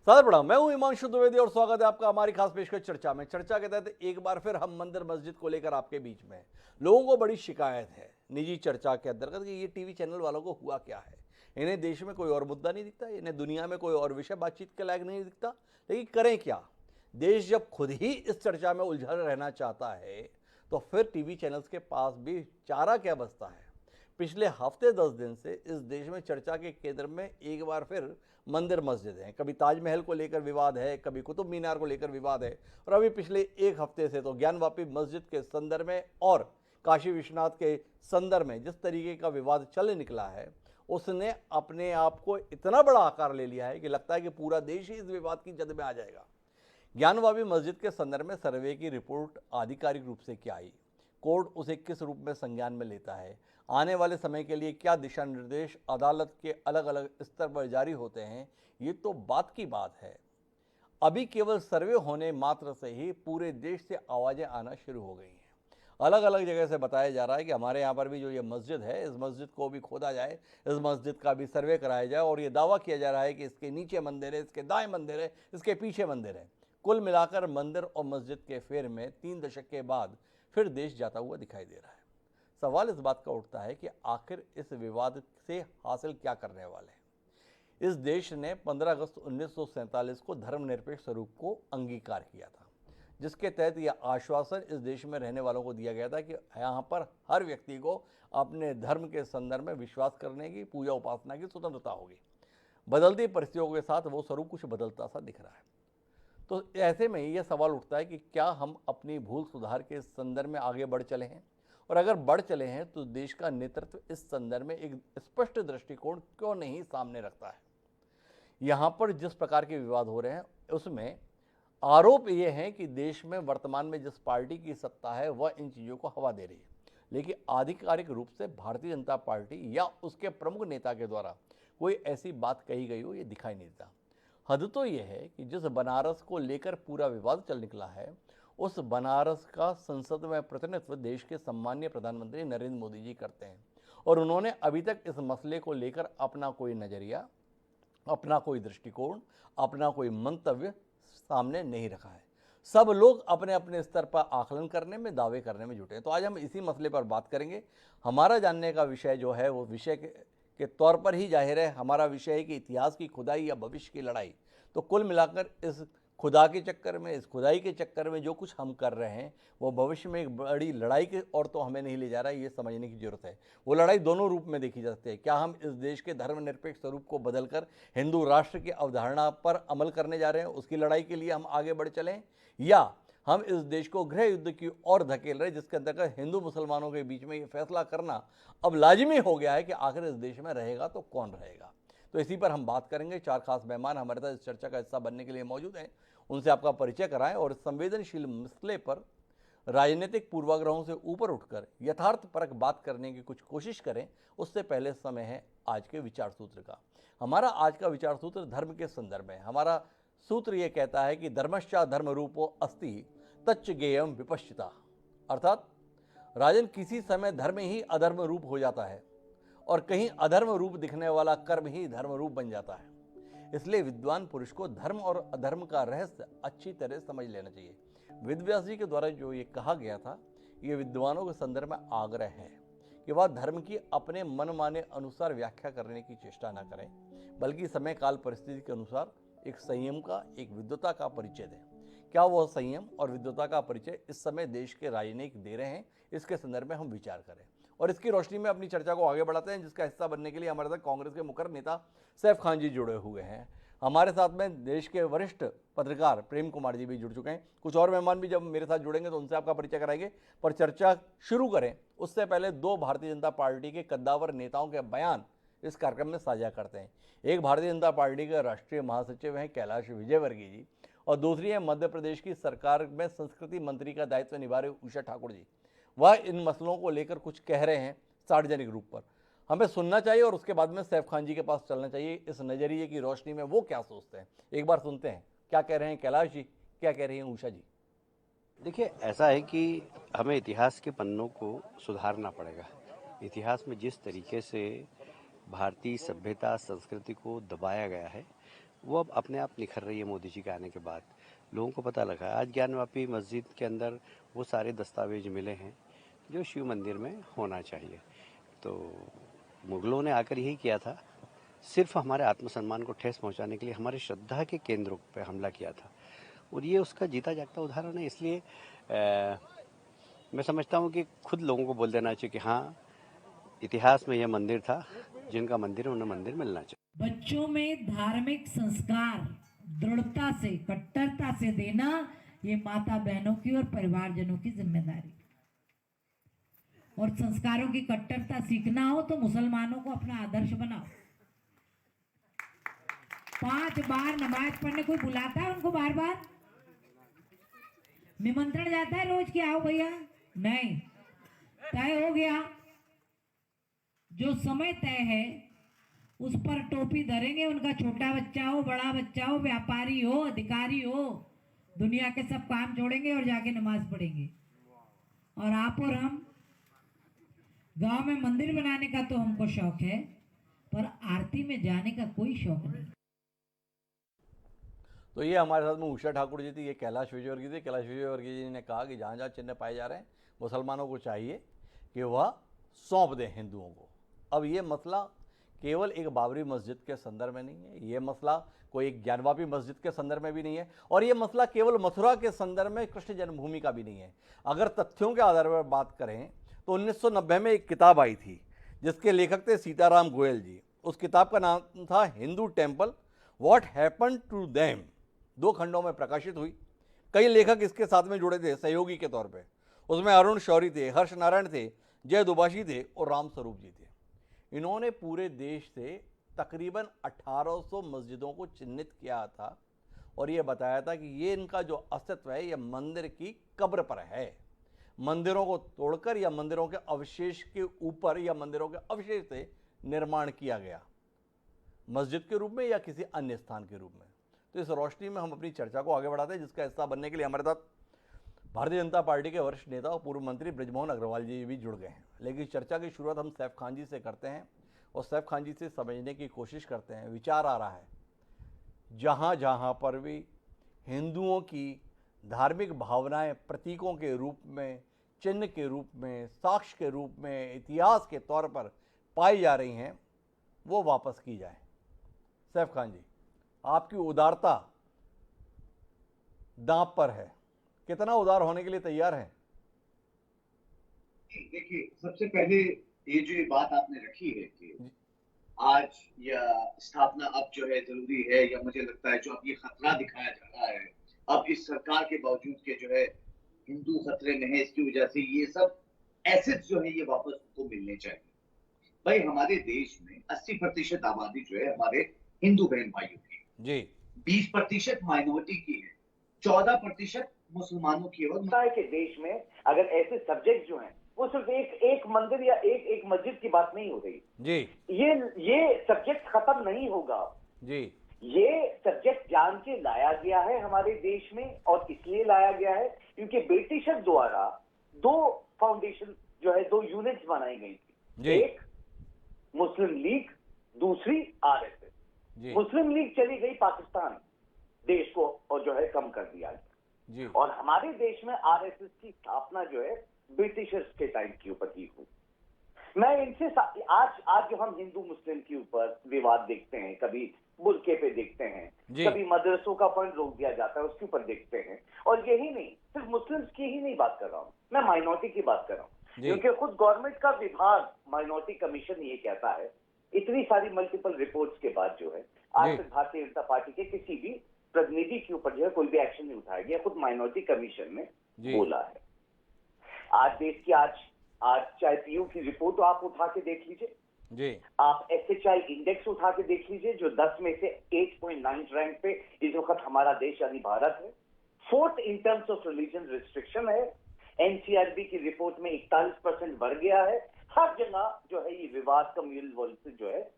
सादर प्रणाम। मैं हूं हिमांशु द्विवेदी और स्वागत है आपका हमारी खास पेशकश चर्चा में। चर्चा के तहत एक बार फिर हम मंदिर मस्जिद को लेकर आपके बीच में हैं। लोगों को बड़ी शिकायत है निजी चर्चा के अंतर्गत कि ये टीवी चैनल वालों को हुआ क्या है। इन्हें देश में कोई और मुद्दा नहीं दिखता, इन्हें दुनिया में कोई और विषय बातचीत के लायक नहीं दिखता, लेकिन करें क्या। देश जब खुद ही इस चर्चा में उलझा रहना चाहता है तो फिर टीवी चैनल्स के पास भी चारा क्या बचता है। पिछले हफ्ते 10 दिन से इस देश में चर्चा के केंद्र में एक बार फिर मंदिर मस्जिद हैं। कभी ताजमहल को लेकर विवाद है, कभी कुतुब मीनार को लेकर विवाद है, और अभी पिछले एक हफ्ते से तो ज्ञानवापी मस्जिद के संदर्भ में और काशी विश्वनाथ के संदर्भ में जिस तरीके का विवाद चल निकला है उसने अपने आप को इतना बड़ा आकार ले लिया है कि लगता है कि पूरा देश ही इस विवाद की जद में आ जाएगा। ज्ञानवापी मस्जिद के संदर्भ में सर्वे की रिपोर्ट आधिकारिक रूप से क्या आई, कोर्ट उसे किस रूप में संज्ञान में लेता है, आने वाले समय के लिए क्या दिशा निर्देश अदालत के अलग अलग स्तर पर जारी होते हैं, ये तो बात की बात है। अभी केवल सर्वे होने मात्र से ही पूरे देश से आवाज़ें आना शुरू हो गई हैं। अलग अलग जगह से बताया जा रहा है कि हमारे यहाँ पर भी जो ये मस्जिद है, इस मस्जिद को भी खोदा जाए, इस मस्जिद का भी सर्वे कराया जाए, और ये दावा किया जा रहा है कि इसके नीचे मंदिर है, इसके दाएं मंदिर है, इसके पीछे मंदिर है। कुल मिलाकर मंदिर और मस्जिद के फेर में 3 दशक के बाद फिर देश जाता हुआ दिखाई दे रहा है। सवाल इस बात का उठता है कि आखिर इस विवाद से हासिल क्या करने वाले हैं। इस देश ने 15 अगस्त 1947 को धर्मनिरपेक्ष स्वरूप को अंगीकार किया था, जिसके तहत यह आश्वासन इस देश में रहने वालों को दिया गया था कि यहाँ पर हर व्यक्ति को अपने धर्म के संदर्भ में विश्वास करने की, पूजा उपासना की स्वतंत्रता होगी। बदलती परिस्थितियों के साथ वो स्वरूप कुछ बदलता सा दिख रहा है। तो ऐसे में यह सवाल उठता है कि क्या हम अपनी भूल सुधार के संदर्भ में आगे बढ़ चले हैं, और अगर बढ़ चले हैं तो देश का नेतृत्व इस संदर्भ में एक स्पष्ट दृष्टिकोण क्यों नहीं सामने रखता है। यहाँ पर जिस प्रकार के विवाद हो रहे हैं उसमें आरोप ये है कि देश में वर्तमान में जिस पार्टी की सत्ता है वह इन चीज़ों को हवा दे रही है, लेकिन आधिकारिक रूप से भारतीय जनता पार्टी या उसके प्रमुख नेता के द्वारा कोई ऐसी बात कही गई हो ये दिखाई नहीं देता। हद तो यह है कि जिस बनारस को लेकर पूरा विवाद चल निकला है उस बनारस का संसद में प्रतिनिधित्व देश के सम्मानीय प्रधानमंत्री नरेंद्र मोदी जी करते हैं, और उन्होंने अभी तक इस मसले को लेकर अपना कोई नज़रिया, अपना कोई दृष्टिकोण, अपना कोई मंतव्य सामने नहीं रखा है। सब लोग अपने अपने स्तर पर आकलन करने में, दावे करने में जुटे हैं। तो आज हम इसी मसले पर बात करेंगे। हमारा जानने का विषय जो है वो विषय के तौर पर ही जाहिर है हमारा विषय है कि इतिहास की खुदाई या भविष्य की लड़ाई। तो कुल मिलाकर इस खुदा के चक्कर में, इस खुदाई के चक्कर में जो कुछ हम कर रहे हैं वो भविष्य में एक बड़ी लड़ाई की ओर तो हमें नहीं ले जा रहा है, ये समझने की जरूरत है। वो लड़ाई दोनों रूप में देखी जा सकती है। क्या हम इस देश के धर्मनिरपेक्ष स्वरूप को बदलकर हिंदू राष्ट्र की अवधारणा पर अमल करने जा रहे हैं, उसकी लड़ाई के लिए हम आगे बढ़ चलें, या हम इस देश को गृह युद्ध की ओर धकेल रहे हैं, जिसके अंतर्गत हिंदू मुसलमानों के बीच में ये फैसला करना अब लाजिमी हो गया है कि आखिर इस देश में रहेगा तो कौन रहेगा। तो इसी पर हम बात करेंगे। 4 खास मेहमान हमारे साथ इस चर्चा का हिस्सा बनने के लिए मौजूद हैं। उनसे आपका परिचय कराएं और इस संवेदनशील मसले पर राजनीतिक पूर्वाग्रहों से ऊपर उठकर यथार्थपरक बात करने की कुछ कोशिश करें। उससे पहले समय है आज के विचार सूत्र का। हमारा आज का विचार सूत्र धर्म के संदर्भ में। हमारा सूत्र ये कहता है कि धर्मश्चा धर्म रूपो अस्ति तच्च गेयम विपश्चिता, अर्थात राजन किसी समय धर्म ही अधर्म रूप हो जाता है और कहीं अधर्म रूप दिखने वाला कर्म ही धर्म रूप बन जाता है। इसलिए विद्वान पुरुष को धर्म और अधर्म का रहस्य अच्छी तरह समझ लेना चाहिए। वेदव्यास जी के द्वारा जो ये कहा गया था, ये विद्वानों के संदर्भ में आग्रह है कि वह धर्म की अपने मनमाने अनुसार व्याख्या करने की चेष्टा न करें, बल्कि समय काल परिस्थिति के अनुसार एक संयम का, एक विद्वता का परिचय दें। क्या वह संयम और विद्वता का परिचय इस समय देश के राजनीतिक दे रहे हैं, इसके संदर्भ में हम विचार करें और इसकी रोशनी में अपनी चर्चा को आगे बढ़ाते हैं, जिसका हिस्सा बनने के लिए हमारे साथ कांग्रेस के मुखर नेता सैफ खान जी जुड़े हुए हैं। हमारे साथ में देश के वरिष्ठ पत्रकार प्रेम कुमार जी भी जुड़ चुके हैं। कुछ और मेहमान भी जब मेरे साथ जुड़ेंगे तो उनसे आपका परिचय कराएंगे, पर चर्चा शुरू करें उससे पहले 2 भारतीय जनता पार्टी के कद्दावर नेताओं के बयान इस कार्यक्रम में साझा करते हैं। एक भारतीय जनता पार्टी के राष्ट्रीय महासचिव हैं कैलाश विजयवर्गीय जी, और दूसरी है मध्य प्रदेश की सरकार में संस्कृति मंत्री का दायित्व निभा रहे उषा ठाकुर जी। वह इन मसलों को लेकर कुछ कह रहे हैं सार्वजनिक रूप पर। हमें सुनना चाहिए और उसके बाद में सैफ खान जी के पास चलना चाहिए, इस नज़रिए की रोशनी में वो क्या सोचते हैं। एक बार सुनते हैं क्या कह रहे हैं कैलाश जी, क्या कह रही हैं उषा जी। देखिए, ऐसा है कि हमें इतिहास के पन्नों को सुधारना पड़ेगा। इतिहास में जिस तरीके से भारतीय सभ्यता संस्कृति को दबाया गया है वो अब अपने आप निखर रही है मोदी जी के आने के बाद। लोगों को पता लगा आज ज्ञानवापी मस्जिद के अंदर वो सारे दस्तावेज मिले हैं जो शिव मंदिर में होना चाहिए। तो मुगलों ने आकर यही किया था, सिर्फ हमारे आत्मसम्मान को ठेस पहुंचाने के लिए हमारी श्रद्धा के केंद्रों पर हमला किया था, और ये उसका जीता जागता उदाहरण है। इसलिए मैं समझता हूँ कि खुद लोगों को बोल देना चाहिए कि हाँ, इतिहास में यह मंदिर था, जिनका मंदिर है उन्हें मंदिर मिलना चाहिए। बच्चों में धार्मिक संस्कार दृढ़ता से, कट्टरता से देना, ये माता बहनों की और परिवारजनों की जिम्मेदारी। और संस्कारों की कट्टरता सीखना हो तो मुसलमानों को अपना आदर्श बनाओ। 5 बार नमाज पढ़ने कोई बुलाता है उनको? बार बार निमंत्रण जाता है रोज कि आओ भैया? नहीं, तय हो गया, जो समय तय है उस पर टोपी धरेंगे। उनका छोटा बच्चा हो, बड़ा बच्चा हो, व्यापारी हो, अधिकारी हो, दुनिया के सब काम छोड़ेंगे और जाके नमाज पढ़ेंगे। और आप और हम, गांव में मंदिर बनाने का तो हमको शौक है, पर आरती में जाने का कोई शौक नहीं। तो ये हमारे साथ में उषा ठाकुर जी थी, ये कैलाश विजयवर्गीय थी। कैलाश विजयवर्गीय जी ने कहा कि जहाँ जहाँ चिन्ह पाए जा रहे हैं मुसलमानों को चाहिए कि वह सौंप दें हिंदुओं को। अब ये मसला केवल एक बाबरी मस्जिद के संदर्भ में नहीं है, ये मसला कोई एक ज्ञानवापी मस्जिद के संदर्भ में भी नहीं है, और ये मसला केवल मथुरा के संदर्भ में कृष्ण जन्मभूमि का भी नहीं है। अगर तथ्यों के आधार पर बात करें तो 1990 में एक किताब आई थी जिसके लेखक थे सीताराम गोयल जी। उस किताब का नाम था Hindu temple what happened to them. 2 खंडों में प्रकाशित हुई। कई लेखक इसके साथ में जुड़े थे सहयोगी के तौर पे। उसमें अरुण शौरी थे, हर्ष नारायण थे, जय दुभाषी थे और राम स्वरूप जी थे। इन्होंने पूरे देश से तकरीबन 1800 मस्जिदों को चिन्हित किया था और ये बताया था कि ये इनका जो अस्तित्व है ये मंदिर की कब्र पर है। मंदिरों को तोड़कर या मंदिरों के अवशेष के ऊपर या मंदिरों के अवशेष से निर्माण किया गया, मस्जिद के रूप में या किसी अन्य स्थान के रूप में। तो इस रोशनी में हम अपनी चर्चा को आगे बढ़ाते हैं, जिसका हिस्सा बनने के लिए हमारे साथ भारतीय जनता पार्टी के वरिष्ठ नेता और पूर्व मंत्री बृजमोहन अग्रवाल जी भी जुड़ गए हैं। लेकिन चर्चा की शुरुआत हम सैफ खान जी से करते हैं और सैफ खान जी से समझने की कोशिश करते हैं। विचार आ रहा है जहाँ जहाँ पर भी हिंदुओं की धार्मिक भावनाएं प्रतीकों के रूप में, चिन्ह के रूप में, साक्ष्य के रूप में, इतिहास के तौर पर पाई जा रही हैं, वो वापस की जाए। सैफ खान जी, आपकी उदारता दांव पर है, कितना उदार होने के लिए तैयार हैं? देखिए, सबसे पहले ये जो बात आपने रखी है कि आज या स्थापना अब जो है जरूरी है, या मुझे लगता है जो अब ये खतरा दिखाया जा रहा है अब इस सरकार के बावजूद के जो है हिंदू खतरे में है, इसकी वजह से ये सब एसेट्स जो है ये वापस उनको मिलने चाहिए। भाई हमारे देश में 80% आबादी जो है हमारे हिंदू बहन भाइयों की जी, 20% माइनॉरिटी की है, 14% मुसलमानों की है। और है कि देश में अगर ऐसे सब्जेक्ट जो हैं वो सिर्फ एक मंदिर या एक मस्जिद की बात नहीं हो रही जी, ये सब्जेक्ट खत्म नहीं होगा जी, ये सब्जेक्ट जान के लाया गया है हमारे देश में, और इसलिए लाया गया है क्योंकि ब्रिटिशर द्वारा 2 फाउंडेशन जो है 2 यूनिट्स बनाई गई थी, जी। एक मुस्लिम लीग, दूसरी आरएसएस। जी, मुस्लिम लीग चली गई पाकिस्तान, देश को और जो है कम कर दिया गया, जी, और हमारे देश में आरएसएस की स्थापना जो है ब्रिटिशर्स के टाइम के ऊपर की हुई। मैं इनसे आज जो हम हिंदू मुस्लिम के ऊपर विवाद देखते हैं, कभी बुर्के पे देखते हैं, जी। कभी मदरसों का फंड रोक दिया जाता है उसके ऊपर देखते हैं, और यही नहीं, सिर्फ मुस्लिम्स की ही नहीं बात कर रहा हूँ, मैं माइनॉरिटी की बात कर रहा हूँ, जी। क्योंकि खुद गवर्नमेंट का विभाग माइनॉरिटी कमीशन ये कहता है, इतनी सारी मल्टीपल रिपोर्ट्स के बाद जो है आज जी। तक भारतीय जनता पार्टी के किसी भी प्रतिनिधि के ऊपर जो है कोई भी एक्शन नहीं उठाया गया, खुद माइनॉरिटी कमीशन ने जी। बोला है। आज देश की आज चाहे पीयू की रिपोर्ट आप उठा के देख लीजिए, जी, आप एसएचआई इंडेक्स उठा के देख लीजिए जो 10 में से 8.9 रैंक पे इस वक्त हमारा देश यानी भारत है। 4th in terms of religion restriction है। एनसीआरबी की रिपोर्ट में 41% बढ़ गया है। हर जगह जो है ये विवाद कम्युनल वॉइस जो है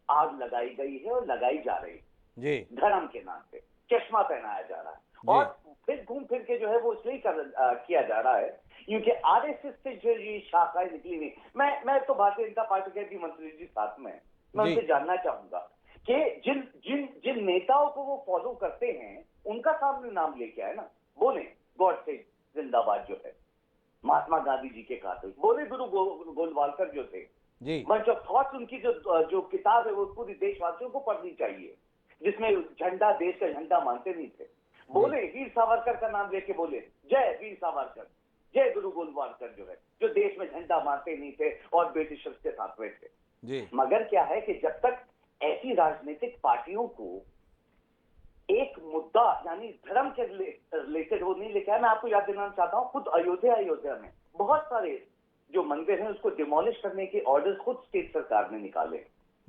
आग लगाई गई है और लगाई जा रही है, जी, धर्म के नाम पे चश्मा पहनाया जा रहा है, और फिर घूम फिर के जो है वो इसलिए किया जा रहा है क्योंकि आरएसएस से जो ये शाखाएं निकली नहीं। मैं तो भारतीय जनता पार्टी के भी मंत्री जी साथ में, मैं जी। उनसे जानना चाहूंगा कि जिन जिन जिन नेताओं को वो फॉलो करते हैं उनका सामने नाम लेके आए ना, बोले गॉड से जिंदाबाद जो है, महात्मा गांधी जी के कातिल, बोले गुरु गोलवालकर जो थे जी मंच ऑफ थॉट्स, उनकी जो किताब है वो पूरी देशवासियों को पढ़नी चाहिए, जिसमें झंडा, देश का झंडा मानते नहीं थे, बोले वीर सावरकर का नाम लेके बोले जय वीर सावरकर, जय गुरु गोलवालकर जो है, जो देश में झंडा मानते नहीं थे और ब्रिटिशर्स के साथ में थे जी। मगर क्या है कि जब तक ऐसी राजनीतिक पार्टियों को एक मुद्दा यानी धर्म के रिलेटेड वो नहीं लेके आया, मैं आपको याद दिलाना चाहता हूं, खुद अयोध्या में बहुत सारे जो मंदिर हैं उसको डिमोलिश करने के ऑर्डर्स खुद स्टेट सरकार ने निकाले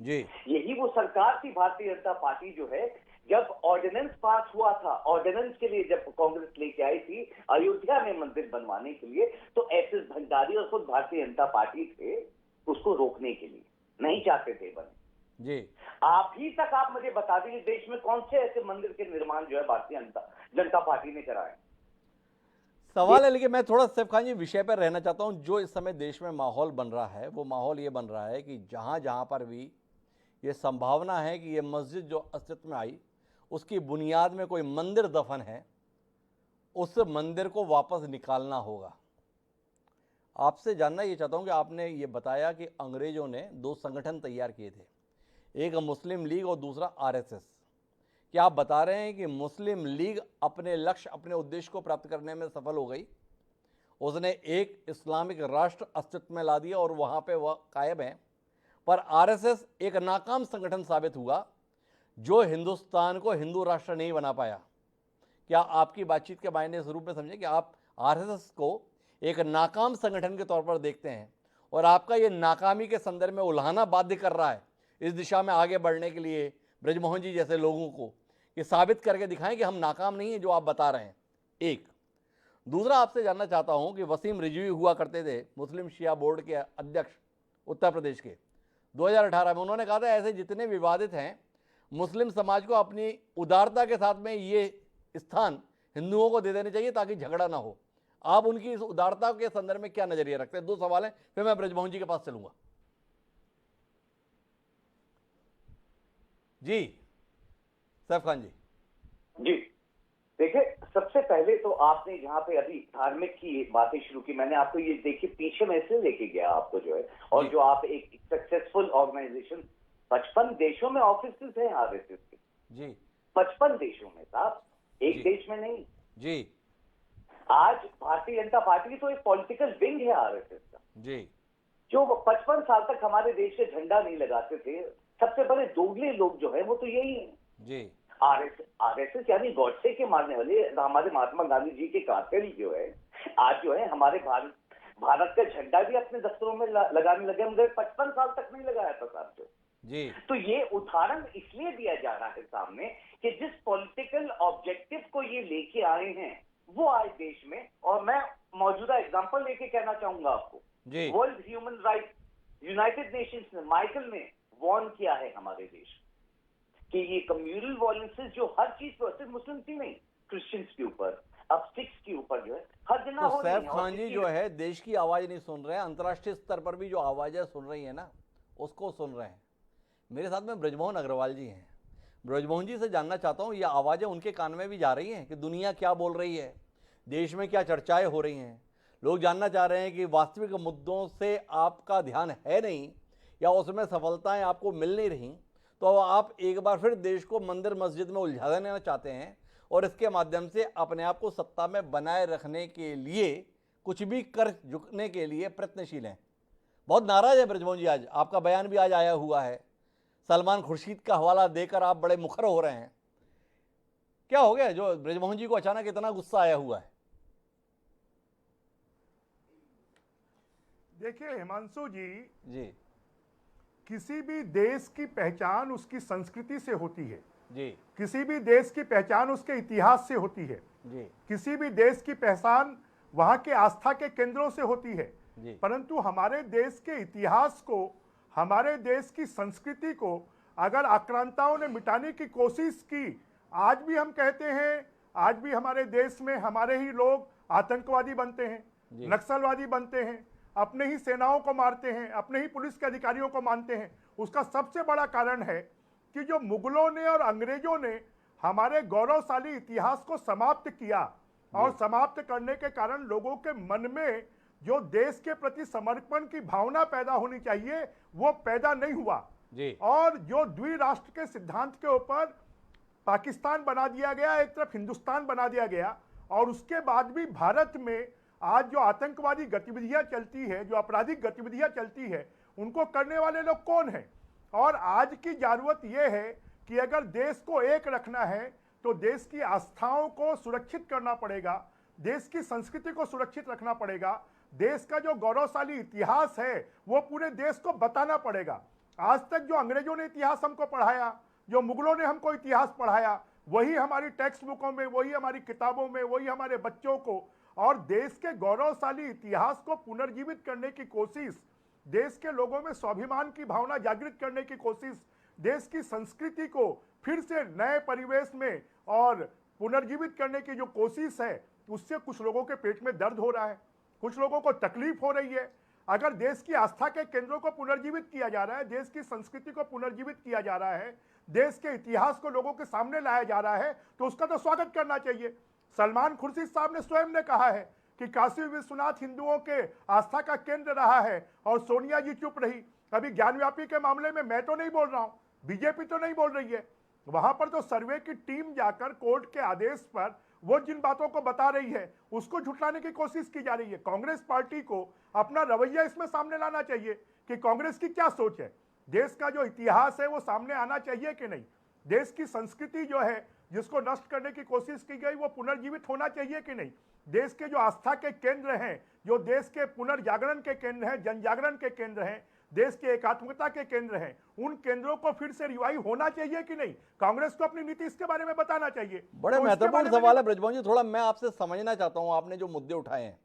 जी। यही वो सरकार थी भारतीय जनता पार्टी जो है, जब ऑर्डिनेंस पास हुआ था, ऑर्डिनेंस के लिए जब कांग्रेस लेके आई थी अयोध्या में मंदिर बनवाने के लिए, तो एस एस भंडारी और खुद भारतीय जनता पार्टी थे उसको रोकने के लिए, नहीं चाहते थे बने जी। अभी तक आप मुझे बता दीजिए देश में कौन से ऐसे मंदिर के निर्माण जो है भारतीय जनता पार्टी ने कराए। सवाल है, लेकिन मैं थोड़ा सैफ खान जी विषय पर रहना चाहता हूं। जो इस समय देश में माहौल बन रहा है वो माहौल ये बन रहा है कि जहां जहां पर भी ये संभावना है कि ये मस्जिद जो अस्तित्व में आई उसकी बुनियाद में कोई मंदिर दफन है, उस मंदिर को वापस निकालना होगा। आपसे जानना ये चाहता हूं कि आपने ये बताया कि अंग्रेज़ों ने दो संगठन तैयार किए थे, एक मुस्लिम लीग और दूसरा आरएसएस। क्या आप बता रहे हैं कि मुस्लिम लीग अपने लक्ष्य, अपने उद्देश्य को प्राप्त करने में सफल हो गई? उसने एक इस्लामिक राष्ट्र अस्तित्व में ला दिया और वहाँ पे वह कायम है, पर आरएसएस एक नाकाम संगठन साबित हुआ जो हिंदुस्तान को हिंदू राष्ट्र नहीं बना पाया। क्या आपकी बातचीत के मायने इस रूप में समझे कि आप आरएसएस को एक नाकाम संगठन के तौर पर देखते हैं और आपका ये नाकामी के संदर्भ में उल्हाना बाध्य कर रहा है इस दिशा में आगे बढ़ने के लिए ब्रजमोहन जी जैसे लोगों को कि साबित करके दिखाएं कि हम नाकाम नहीं हैं जो आप बता रहे हैं? एक। दूसरा, आपसे जानना चाहता हूं कि वसीम रिजवी हुआ करते थे मुस्लिम शिया बोर्ड के अध्यक्ष उत्तर प्रदेश के, 2018 में उन्होंने कहा था ऐसे जितने विवादित हैं मुस्लिम समाज को अपनी उदारता के साथ में ये स्थान हिंदुओं को दे देने चाहिए ताकि झगड़ा ना हो। आप उनकी इस उदारता के संदर्भ में क्या नजरिया रखते हैं? दो सवाल हैं, फिर मैं ब्रजमोहन जी के पास चलूंगा। जी सैफ खान जी। जी देखिए, सबसे पहले तो आपने जहां पे अभी धार्मिक की बातें शुरू की, मैंने आपको ये देखिए पीछे में से लेके गया आपको जो है, और जो आप एक सक्सेसफुल ऑर्गेनाइजेशन, 55 देशों में ऑफिस हैं आरएसएस के जी, 55 देशों में साहब, एक देश में नहीं जी। आज भारतीय जनता पार्टी तो एक पॉलिटिकल विंग है आरएसएस का जी, जो 55 साल तक हमारे देश से झंडा नहीं लगाते थे। सबसे बड़े दोगले लोग जो है वो तो यही है जी। आरएसएस यानी गॉडसे के मारने वाले, हमारे महात्मा गांधी जी के कातिल जो है, आज जो है हमारे भारत का झंडा भी अपने दफ्तरों में लगाने लगे, मगर 55 साल तक नहीं लगाया था साहब जो जी। तो ये उदाहरण इसलिए दिया जा रहा है सामने कि जिस पॉलिटिकल ऑब्जेक्टिव को ये लेके आए हैं वो आज देश में, और मैं मौजूदा एग्जांपल लेके कहना चाहूंगा आपको, world human right United Nations ने, माइकल ने वार्न किया है हमारे देश कि ये कम्युनल वायलेंसेस जो हर चीज पर, सिर्फ मुस्लिम की नहीं, क्रिश्चियंस के ऊपर, अब सिख्स के ऊपर जो है हर दिन तो सैफ खान जी जो है देश की आवाज नहीं सुन रहे हैं, अंतर्राष्ट्रीय स्तर पर भी जो आवाजें सुन रही है ना उसको सुन रहे हैं। मेरे साथ में ब्रजमोहन अग्रवाल जी हैं। ब्रजमोहन जी से जानना चाहता हूँ, ये आवाज़ें उनके कान में भी जा रही हैं कि दुनिया क्या बोल रही है, देश में क्या चर्चाएं हो रही हैं? लोग जानना चाह रहे हैं कि वास्तविक मुद्दों से आपका ध्यान है नहीं या उसमें सफलताएं आपको मिल नहीं रही, तो आप एक बार फिर देश को मंदिर मस्जिद में उलझा देना चाहते हैं और इसके माध्यम से अपने आप को सत्ता में बनाए रखने के लिए कुछ भी कर झुकने के लिए प्रयत्नशील हैं। बहुत नाराज है ब्रजमोहन जी, आज आपका बयान भी आज आया हुआ है, सलमान खुर्शीद का हवाला देकर आप बड़े मुखर हो रहे हैं। क्या हो गया जो ब्रजमोहन जी को अचानक इतना गुस्सा आया हुआ है? देखिए हिमांशु जी, किसी भी देश की पहचान उसकी संस्कृति से होती है जी, किसी भी देश की पहचान उसके इतिहास से होती है जी, किसी भी देश की पहचान वहां के आस्था के केंद्रों से होती है जी। परंतु हमारे देश के इतिहास को, हमारे देश की संस्कृति को अगर आक्रांताओं ने मिटाने की कोशिश की, आज भी हम कहते हैं, आज भी हमारे देश में हमारे ही लोग आतंकवादी बनते हैं, नक्सलवादी बनते हैं, अपने ही सेनाओं को मारते हैं, अपने ही पुलिस के अधिकारियों को मानते हैं। उसका सबसे बड़ा कारण है कि जो मुगलों ने और अंग्रेजों ने हमारे गौरवशाली इतिहास को समाप्त किया और समाप्त करने के कारण लोगों के मन में जो देश के प्रति समर्पण की भावना पैदा होनी चाहिए वो पैदा नहीं हुआ जी। और जो द्विराष्ट्र के सिद्धांत के ऊपर पाकिस्तान बना दिया गया, एक तरफ हिंदुस्तान बना दिया गया, और उसके बाद भी भारत में आज जो आतंकवादी गतिविधियां चलती है, जो आपराधिक गतिविधियां चलती है, उनको करने वाले लोग कौन हैं? और आज की जरूरत यह है कि अगर देश को एक रखना है तो देश की आस्थाओं को सुरक्षित करना पड़ेगा, देश की संस्कृति को सुरक्षित रखना पड़ेगा, देश का जो गौरवशाली इतिहास है वो पूरे देश को बताना पड़ेगा। आज तक जो अंग्रेजों ने इतिहास हमको पढ़ाया, जो मुगलों ने हमको इतिहास पढ़ाया, वही हमारी टेक्स्ट बुकों में, वही हमारी किताबों में, वही हमारे बच्चों को, और देश के गौरवशाली इतिहास को पुनर्जीवित करने की कोशिश, देश के लोगों में स्वाभिमान की भावना जागृत करने की कोशिश, देश की संस्कृति को फिर से नए परिवेश में और पुनर्जीवित करने की जो कोशिश है, उससे कुछ लोगों के पेट में दर्द हो रहा है, कुछ लोगों को तकलीफ हो रही है। अगर देश की आस्था के केंद्रों को पुनर्जीवित किया जा रहा है, देश की संस्कृति को पुनर्जीवित किया जा रहा है, देश के इतिहास को लोगों के सामने लाया जा रहा है, तो उसका तो स्वागत करना चाहिए। सलमान खुर्शीद साहब ने स्वयं ने कहा है कि काशी विश्वनाथ हिंदुओं के आस्था का केंद्र रहा है और सोनिया जी चुप रही। अभी ज्ञानव्यापी के मामले में मैं तो नहीं बोल रहा हूं, बीजेपी तो नहीं बोल रही है, वहां पर तो सर्वे की टीम जाकर कोर्ट के आदेश पर वो जिन बातों को बता रही है उसको झुठलाने की कोशिश की जा रही है। कांग्रेस पार्टी को अपना रवैया इसमें सामने लाना चाहिए कि कांग्रेस की क्या सोच है, देश का जो इतिहास है वो सामने आना चाहिए कि नहीं, देश की संस्कृति जो है जिसको नष्ट करने की कोशिश की गई वो पुनर्जीवित होना चाहिए कि नहीं, देश के जो आस्था के केंद्र हैं, जो देश के पुनर्जागरण के केंद्र हैं, जनजागरण के केंद्र हैं, देश के एकात्मकता के केंद्र हैं, उन केंद्रों को फिर से रिवाइव होना चाहिए कि नहीं। कांग्रेस को अपनी नीति इसके बारे में बताना चाहिए। बड़े तो इसके महत्वपूर्ण बारे में सवाल है ब्रजमोहन जी, थोड़ा मैं आपसे समझना चाहता हूं, आपने जो मुद्दे उठाए हैं,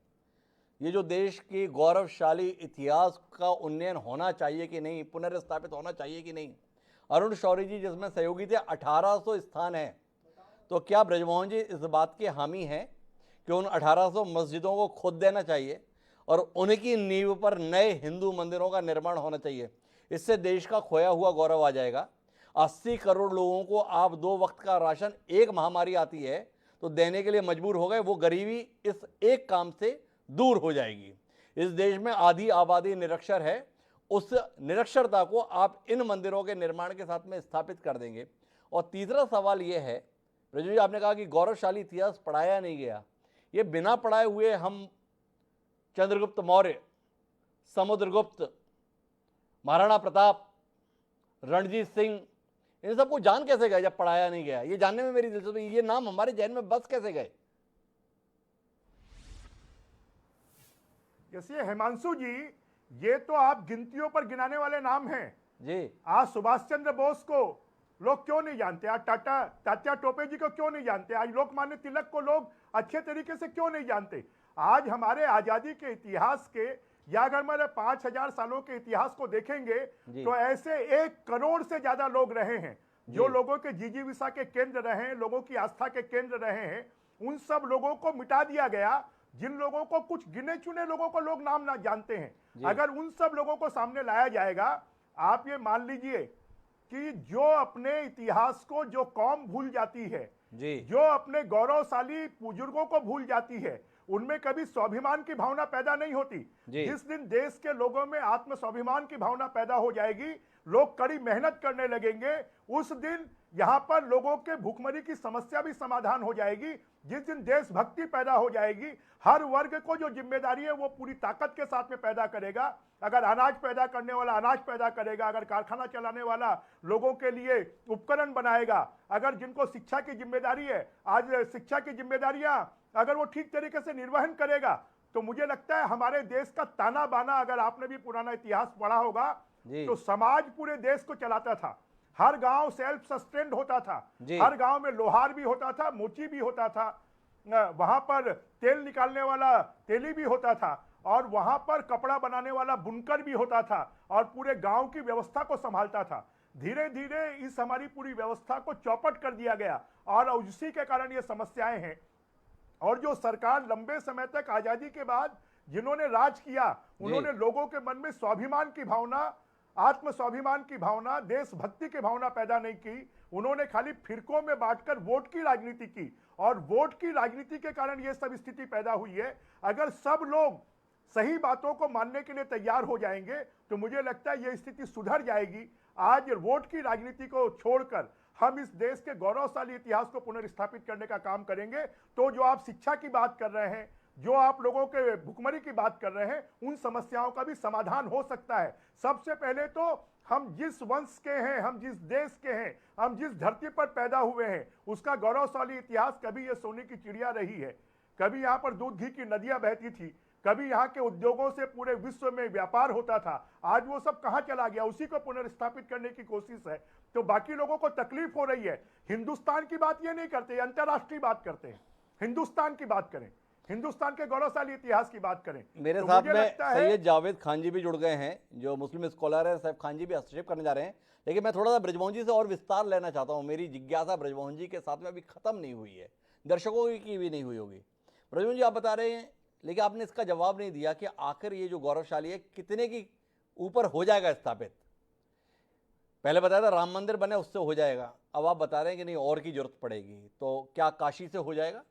ये जो देश की गौरवशाली इतिहास का उन्नयन होना चाहिए कि नहीं, पुनर्स्थापित होना चाहिए कि नहीं, अरुण शौरी जी जिसमें सहयोगी थे 1800 स्थान है, तो क्या ब्रजमोहन जी इस बात के हामी हैं कि उन 1800 मस्जिदों को खोद देना चाहिए और उनकी नींव पर नए हिंदू मंदिरों का निर्माण होना चाहिए? इससे देश का खोया हुआ गौरव आ जाएगा। 80 करोड़ लोगों को आप 2 वक्त का राशन, एक महामारी आती है तो देने के लिए मजबूर हो गए, वो गरीबी इस एक काम से दूर हो जाएगी। इस देश में आधी आबादी निरक्षर है, उस निरक्षरता को आप इन मंदिरों के निर्माण के साथ में स्थापित कर देंगे। और तीसरा सवाल ये है ब्रजमोहन जी, आपने कहा कि गौरवशाली इतिहास पढ़ाया नहीं गया, ये बिना पढ़ाए हुए हम चंद्रगुप्त मौर्य, समुद्रगुप्त, महाराणा प्रताप, रणजीत सिंह, इन सबको जान कैसे गए जब पढ़ाया नहीं गया? ये जानने में मेरी दिलचस्पी, ये नाम हमारे जहन में बस कैसे गए? जैसे हिमांशु जी, ये तो आप गिनतियों पर गिनाने वाले नाम हैं जी। आज सुभाष चंद्र बोस को लोग क्यों नहीं जानते, आज तात्या टोपे जी को क्यों नहीं जानते, आज लोकमान्य तिलक को लोग अच्छे तरीके से क्यों नहीं जानते? आज हमारे आजादी के इतिहास के, या अगर हमारे 5000 सालों के इतिहास को देखेंगे तो ऐसे 1 करोड़ से ज्यादा लोग रहे हैं जो लोगों के जिजीविका के केंद्र रहे हैं, लोगों की आस्था के केंद्र रहे हैं। उन सब लोगों को मिटा दिया गया, जिन लोगों को, कुछ गिने चुने लोगों को लोग नाम ना जानते हैं। अगर उन सब लोगों को सामने लाया जाएगा, आप ये मान लीजिए कि जो अपने इतिहास को, जो कौम भूल जाती है, जो अपने गौरवशाली बुजुर्गों को भूल जाती है, उनमें कभी स्वाभिमान की भावना पैदा नहीं होती। जिस दिन देश के लोगों में आत्म स्वाभिमान की भावना पैदा हो जाएगी, लोग कड़ी मेहनत करने लगेंगे, उस दिन यहाँ पर लोगों के भूखमरी की समस्या भी समाधान हो जाएगी। जिस दिन देशभक्ति पैदा हो जाएगी, हर वर्ग को जो जिम्मेदारी है वो पूरी ताकत के साथ में पैदा करेगा। अगर अनाज पैदा करने वाला अनाज पैदा करेगा, अगर कारखाना चलाने वाला लोगों के लिए उपकरण बनाएगा, अगर जिनको शिक्षा की जिम्मेदारी है, आज शिक्षा की जिम्मेदारियां अगर वो ठीक तरीके से निर्वहन करेगा, तो मुझे लगता है हमारे देश का ताना बाना, अगर आपने भी पुराना इतिहास पढ़ा होगा, तो समाज पूरे देश को चलाता था। हर गांव सेल्फ सस्टेन्ड होता था, हर गांव में लोहार भी होता था, मोची भी होता था, वहां पर तेल निकालने वाला तेली भी होता था, और वहां पर कपड़ा बनाने वाला बुनकर भी होता था, और पूरे गांव की व्यवस्था को संभालता था। धीरे धीरे इस हमारी पूरी व्यवस्था को चौपट कर दिया गया, और उसी के कारण ये समस्याएं हैं। और जो सरकार लंबे समय तक आजादी के बाद जिन्होंने राज किया, उन्होंने लोगों के मन में स्वाभिमान की भावना आत्म स्वाभिमान की भावना, देशभक्ति की भावना पैदा नहीं की। उन्होंने खाली फिरकों में बांटकर वोट की राजनीति की, और वोट की राजनीति के कारण यह सब स्थिति पैदा हुई है। अगर सब लोग सही बातों को मानने के लिए तैयार हो जाएंगे तो मुझे लगता है यह स्थिति सुधर जाएगी। आज वोट की राजनीति को छोड़कर हम इस देश के गौरवशाली इतिहास को पुनर्स्थापित करने का काम करेंगे। तो जो आप शिक्षा की बात कर रहे हैं, जो आप लोगों के भुखमरी की बात कर रहे हैं, उन समस्याओं का भी समाधान हो सकता है। सबसे पहले तो हम जिस वंश के हैं, हम जिस देश के हैं, हम जिस धरती पर पैदा हुए हैं, उसका गौरवशाली इतिहास, कभी यह सोने की चिड़िया रही है, कभी यहाँ पर दूध घी की नदियां बहती थी, कभी यहाँ के उद्योगों से पूरे विश्व में व्यापार होता था। आज वो सब कहाँ चला गया? उसी को पुनर्स्थापित करने की कोशिश है। तो बाकी लोगों को तकलीफ हो रही है। हिंदुस्तान की बात ये नहीं करते, अंतर्राष्ट्रीय बात करते हैं। हिंदुस्तान की बात करें, हिंदुस्तान के गौरवशाली इतिहास की बात करें। मेरे तो साथ मुझे में लगता है सैयद जावेद खान जी भी जुड़ गए हैं, जो मुस्लिम स्कॉलर है। सैयद खान जी भी हस्तक्षेप करने जा रहे हैं, लेकिन मैं थोड़ा सा ब्रजमोहन जी से और विस्तार लेना चाहता हूं। मेरी जिज्ञासा ब्रजमोहन जी के साथ में अभी खत्म नहीं हुई है, दर्शकों की भी नहीं हुई होगी। ब्रजमोहन जी, आप बता रहे हैं, लेकिन आपने इसका जवाब नहीं दिया कि आखिर ये जो गौरवशाली है कितने की ऊपर हो जाएगा स्थापित। पहले बताया था राम मंदिर बने उससे हो जाएगा, अब आप बता रहे हैं कि नहीं और की जरूरत पड़ेगी। तो क्या काशी से हो जाएगा,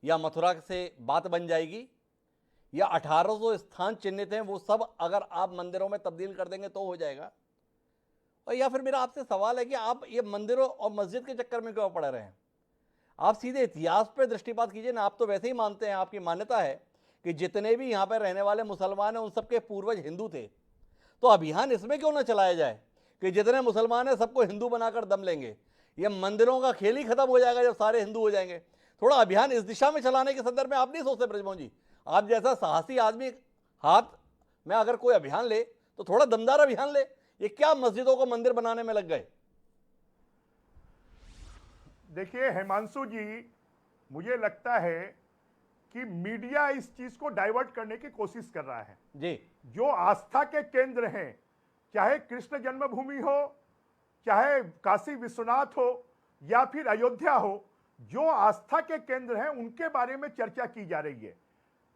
या मथुरा से बात बन जाएगी, या 1800 स्थान चिन्हित हैं वो सब अगर आप मंदिरों में तब्दील कर देंगे तो हो जाएगा? और या फिर मेरा आपसे सवाल है कि आप ये मंदिरों और मस्जिद के चक्कर में क्यों पड़ रहे हैं? आप सीधे इतिहास पे दृष्टिपात कीजिए ना। आप तो वैसे ही मानते हैं, आपकी मान्यता है कि जितने भी यहाँ पर रहने वाले मुसलमान हैं उन सबके पूर्वज हिंदू थे। तो अभियान इसमें क्यों ना चलाया जाए कि जितने मुसलमान हैं सबको हिंदू बनाकर दम लेंगे? ये मंदिरों का खेल ही खत्म हो जाएगा जब सारे हिंदू हो जाएंगे। थोड़ा अभियान इस दिशा में चलाने के संदर्भ में आप नहीं सोचते ब्रजमोहन जी? आप जैसा साहसी आदमी हाथ में अगर कोई अभियान ले तो थोड़ा दमदार अभियान ले। ये क्या मस्जिदों को मंदिर बनाने में लग गए? देखिए हिमांशु जी, मुझे लगता है कि मीडिया इस चीज को डाइवर्ट करने की कोशिश कर रहा है जी। जो आस्था के केंद्र हैं, चाहे कृष्ण जन्मभूमि हो, चाहे काशी विश्वनाथ हो, या फिर अयोध्या हो, जो आस्था के केंद्र हैं उनके बारे में चर्चा की जा रही है।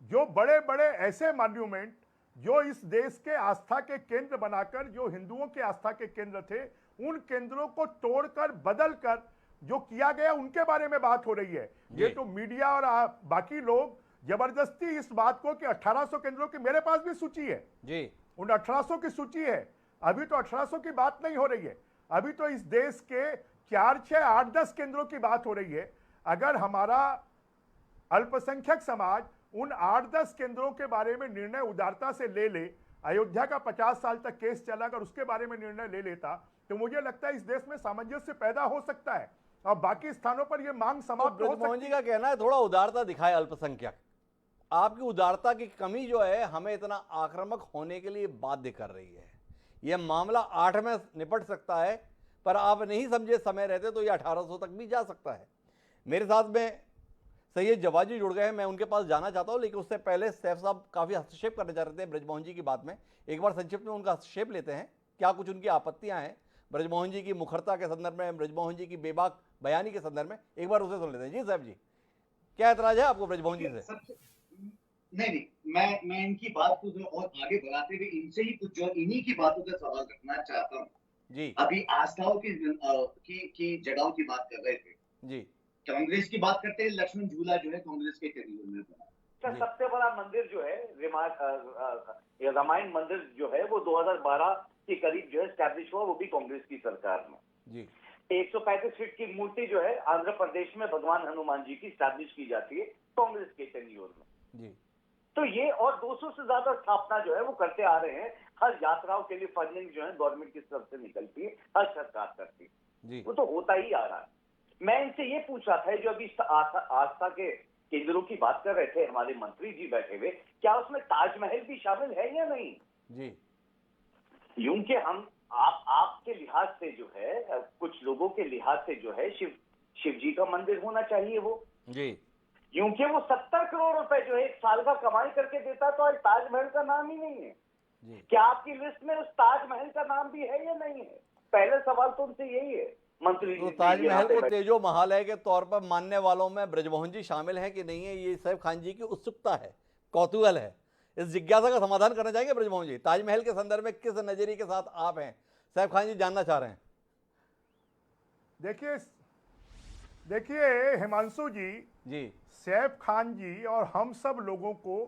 जो बड़े बड़े ऐसे मॉन्यूमेंट जो इस देश के आस्था के केंद्र बनाकर, जो हिंदुओं के आस्था के केंद्र थे, उन केंद्रों को तोड़कर बदलकर जो किया गया उनके बारे में बात हो रही है। ये तो मीडिया और बाकी लोग जबरदस्ती इस बात को कि 1800 केंद्रों की, मेरे पास भी सूची है जी, उन 1800 की सूची है। अभी तो 1800 की बात नहीं हो रही है, अभी तो इस देश के 4, 6, 8, 10 केंद्रों की बात हो रही है। अगर हमारा अल्पसंख्यक समाज उन 8-10 केंद्रों के बारे में निर्णय उदारता से ले ले, अयोध्या का 50 साल तक केस चला, अगर उसके बारे में निर्णय ले लेता तो मुझे लगता है इस देश में सामंजस्य पैदा हो सकता है और बाकी स्थानों पर यह मांग समाप्त हो ब्रजमोहन सकती जी का कहना है थोड़ा उदारता दिखाए अल्पसंख्यक। आपकी उदारता की कमी जो है हमें इतना आक्रामक होने के लिए बाध्य कर रही है। यह मामला 8 में निपट सकता है, पर आप नहीं समझे समय रहते तो ये 1800 तक भी जा सकता है। मेरे साथ में सैयद जवाद जी जुड़ गए हैं, मैं उनके पास जाना चाहता हूं, लेकिन उससे पहले सैफ साहब काफ़ी हस्तक्षेप करने जा रहे थे ब्रजमोहन जी की बात में। एक बार संक्षिप्त में उनका हस्तक्षेप लेते हैं, क्या कुछ उनकी आपत्तियां हैं ब्रजमोहन जी की मुखरता के संदर्भ में, ब्रजमोहन जी की बेबाक बयानी के संदर्भ में। एक बार उसे सुन लेते हैं। जी साहब जी, क्या एतराज है आपको ब्रजमोहन जी से? नहीं, मैं इनकी बात को जो और आगे बढ़ाते हुए इनसे ही कुछ जो इन्हीं की बातों का सवाल रखना चाहता हूँ जी। अभी आस्थाओं की जगहों की बात कर रहे थे जी। कांग्रेस की बात करते हैं। लक्ष्मण झूला जो है कांग्रेस के टेलीविजन में बना। सर सबसे बड़ा मंदिर जो है रामायण मंदिर जो है वो 2012 के करीब जो है स्टैब्लिश हुआ, वो भी कांग्रेस की सरकार में। जी। 135 फीट की मूर्ति जो है आंध्र प्रदेश में भगवान हनुमान जी की स्टैब्लिश की जाती है कांग्रेस के टेन्योर में। जी। तो ये और 200 से ज्यादा स्थापना जो है वो करते आ रहे हैं। हर यात्राओं के लिए फंडिंग जो है गवर्नमेंट की तरफ से निकलती है, हर सरकार करती है, वो तो होता ही आ रहा है। मैं इनसे ये पूछ रहा था, जो अभी आस्था के केंद्रों की बात कर रहे थे हमारे मंत्री जी बैठे हुए, क्या उसमें ताजमहल भी शामिल है या नहीं? जी। यूं कि हम आपके लिहाज से जो है, कुछ लोगों के लिहाज से जो है शिव जी का मंदिर होना चाहिए वो जी। यूं कि वो 70 करोड़ रुपए जो है 1 साल का कमाई करके देता, तो आज ताजमहल का नाम ही नहीं है। क्या आपकी लिस्ट में उस ताजमहल का नाम भी है या नहीं है? पहले सवाल तो उनसे यही है मंत्री तो जी। ताजमहल को तेजो महालय के तौर पर मानने वालों में ब्रजमोहन जी शामिल हैं कि नहीं है, ये सैफ खान जी की उत्सुकता है, कौतूहल है। इस जिज्ञासा का समाधान करना चाहेंगे ब्रजमोहन जी? ताजमहल के संदर्भ में किस नजरिए के साथ आप हैं, सैफ खान जी जानना चाह रहे हैं। देखिए देखिए हिमांशु जी, सैफ खान जी और हम सब लोगों को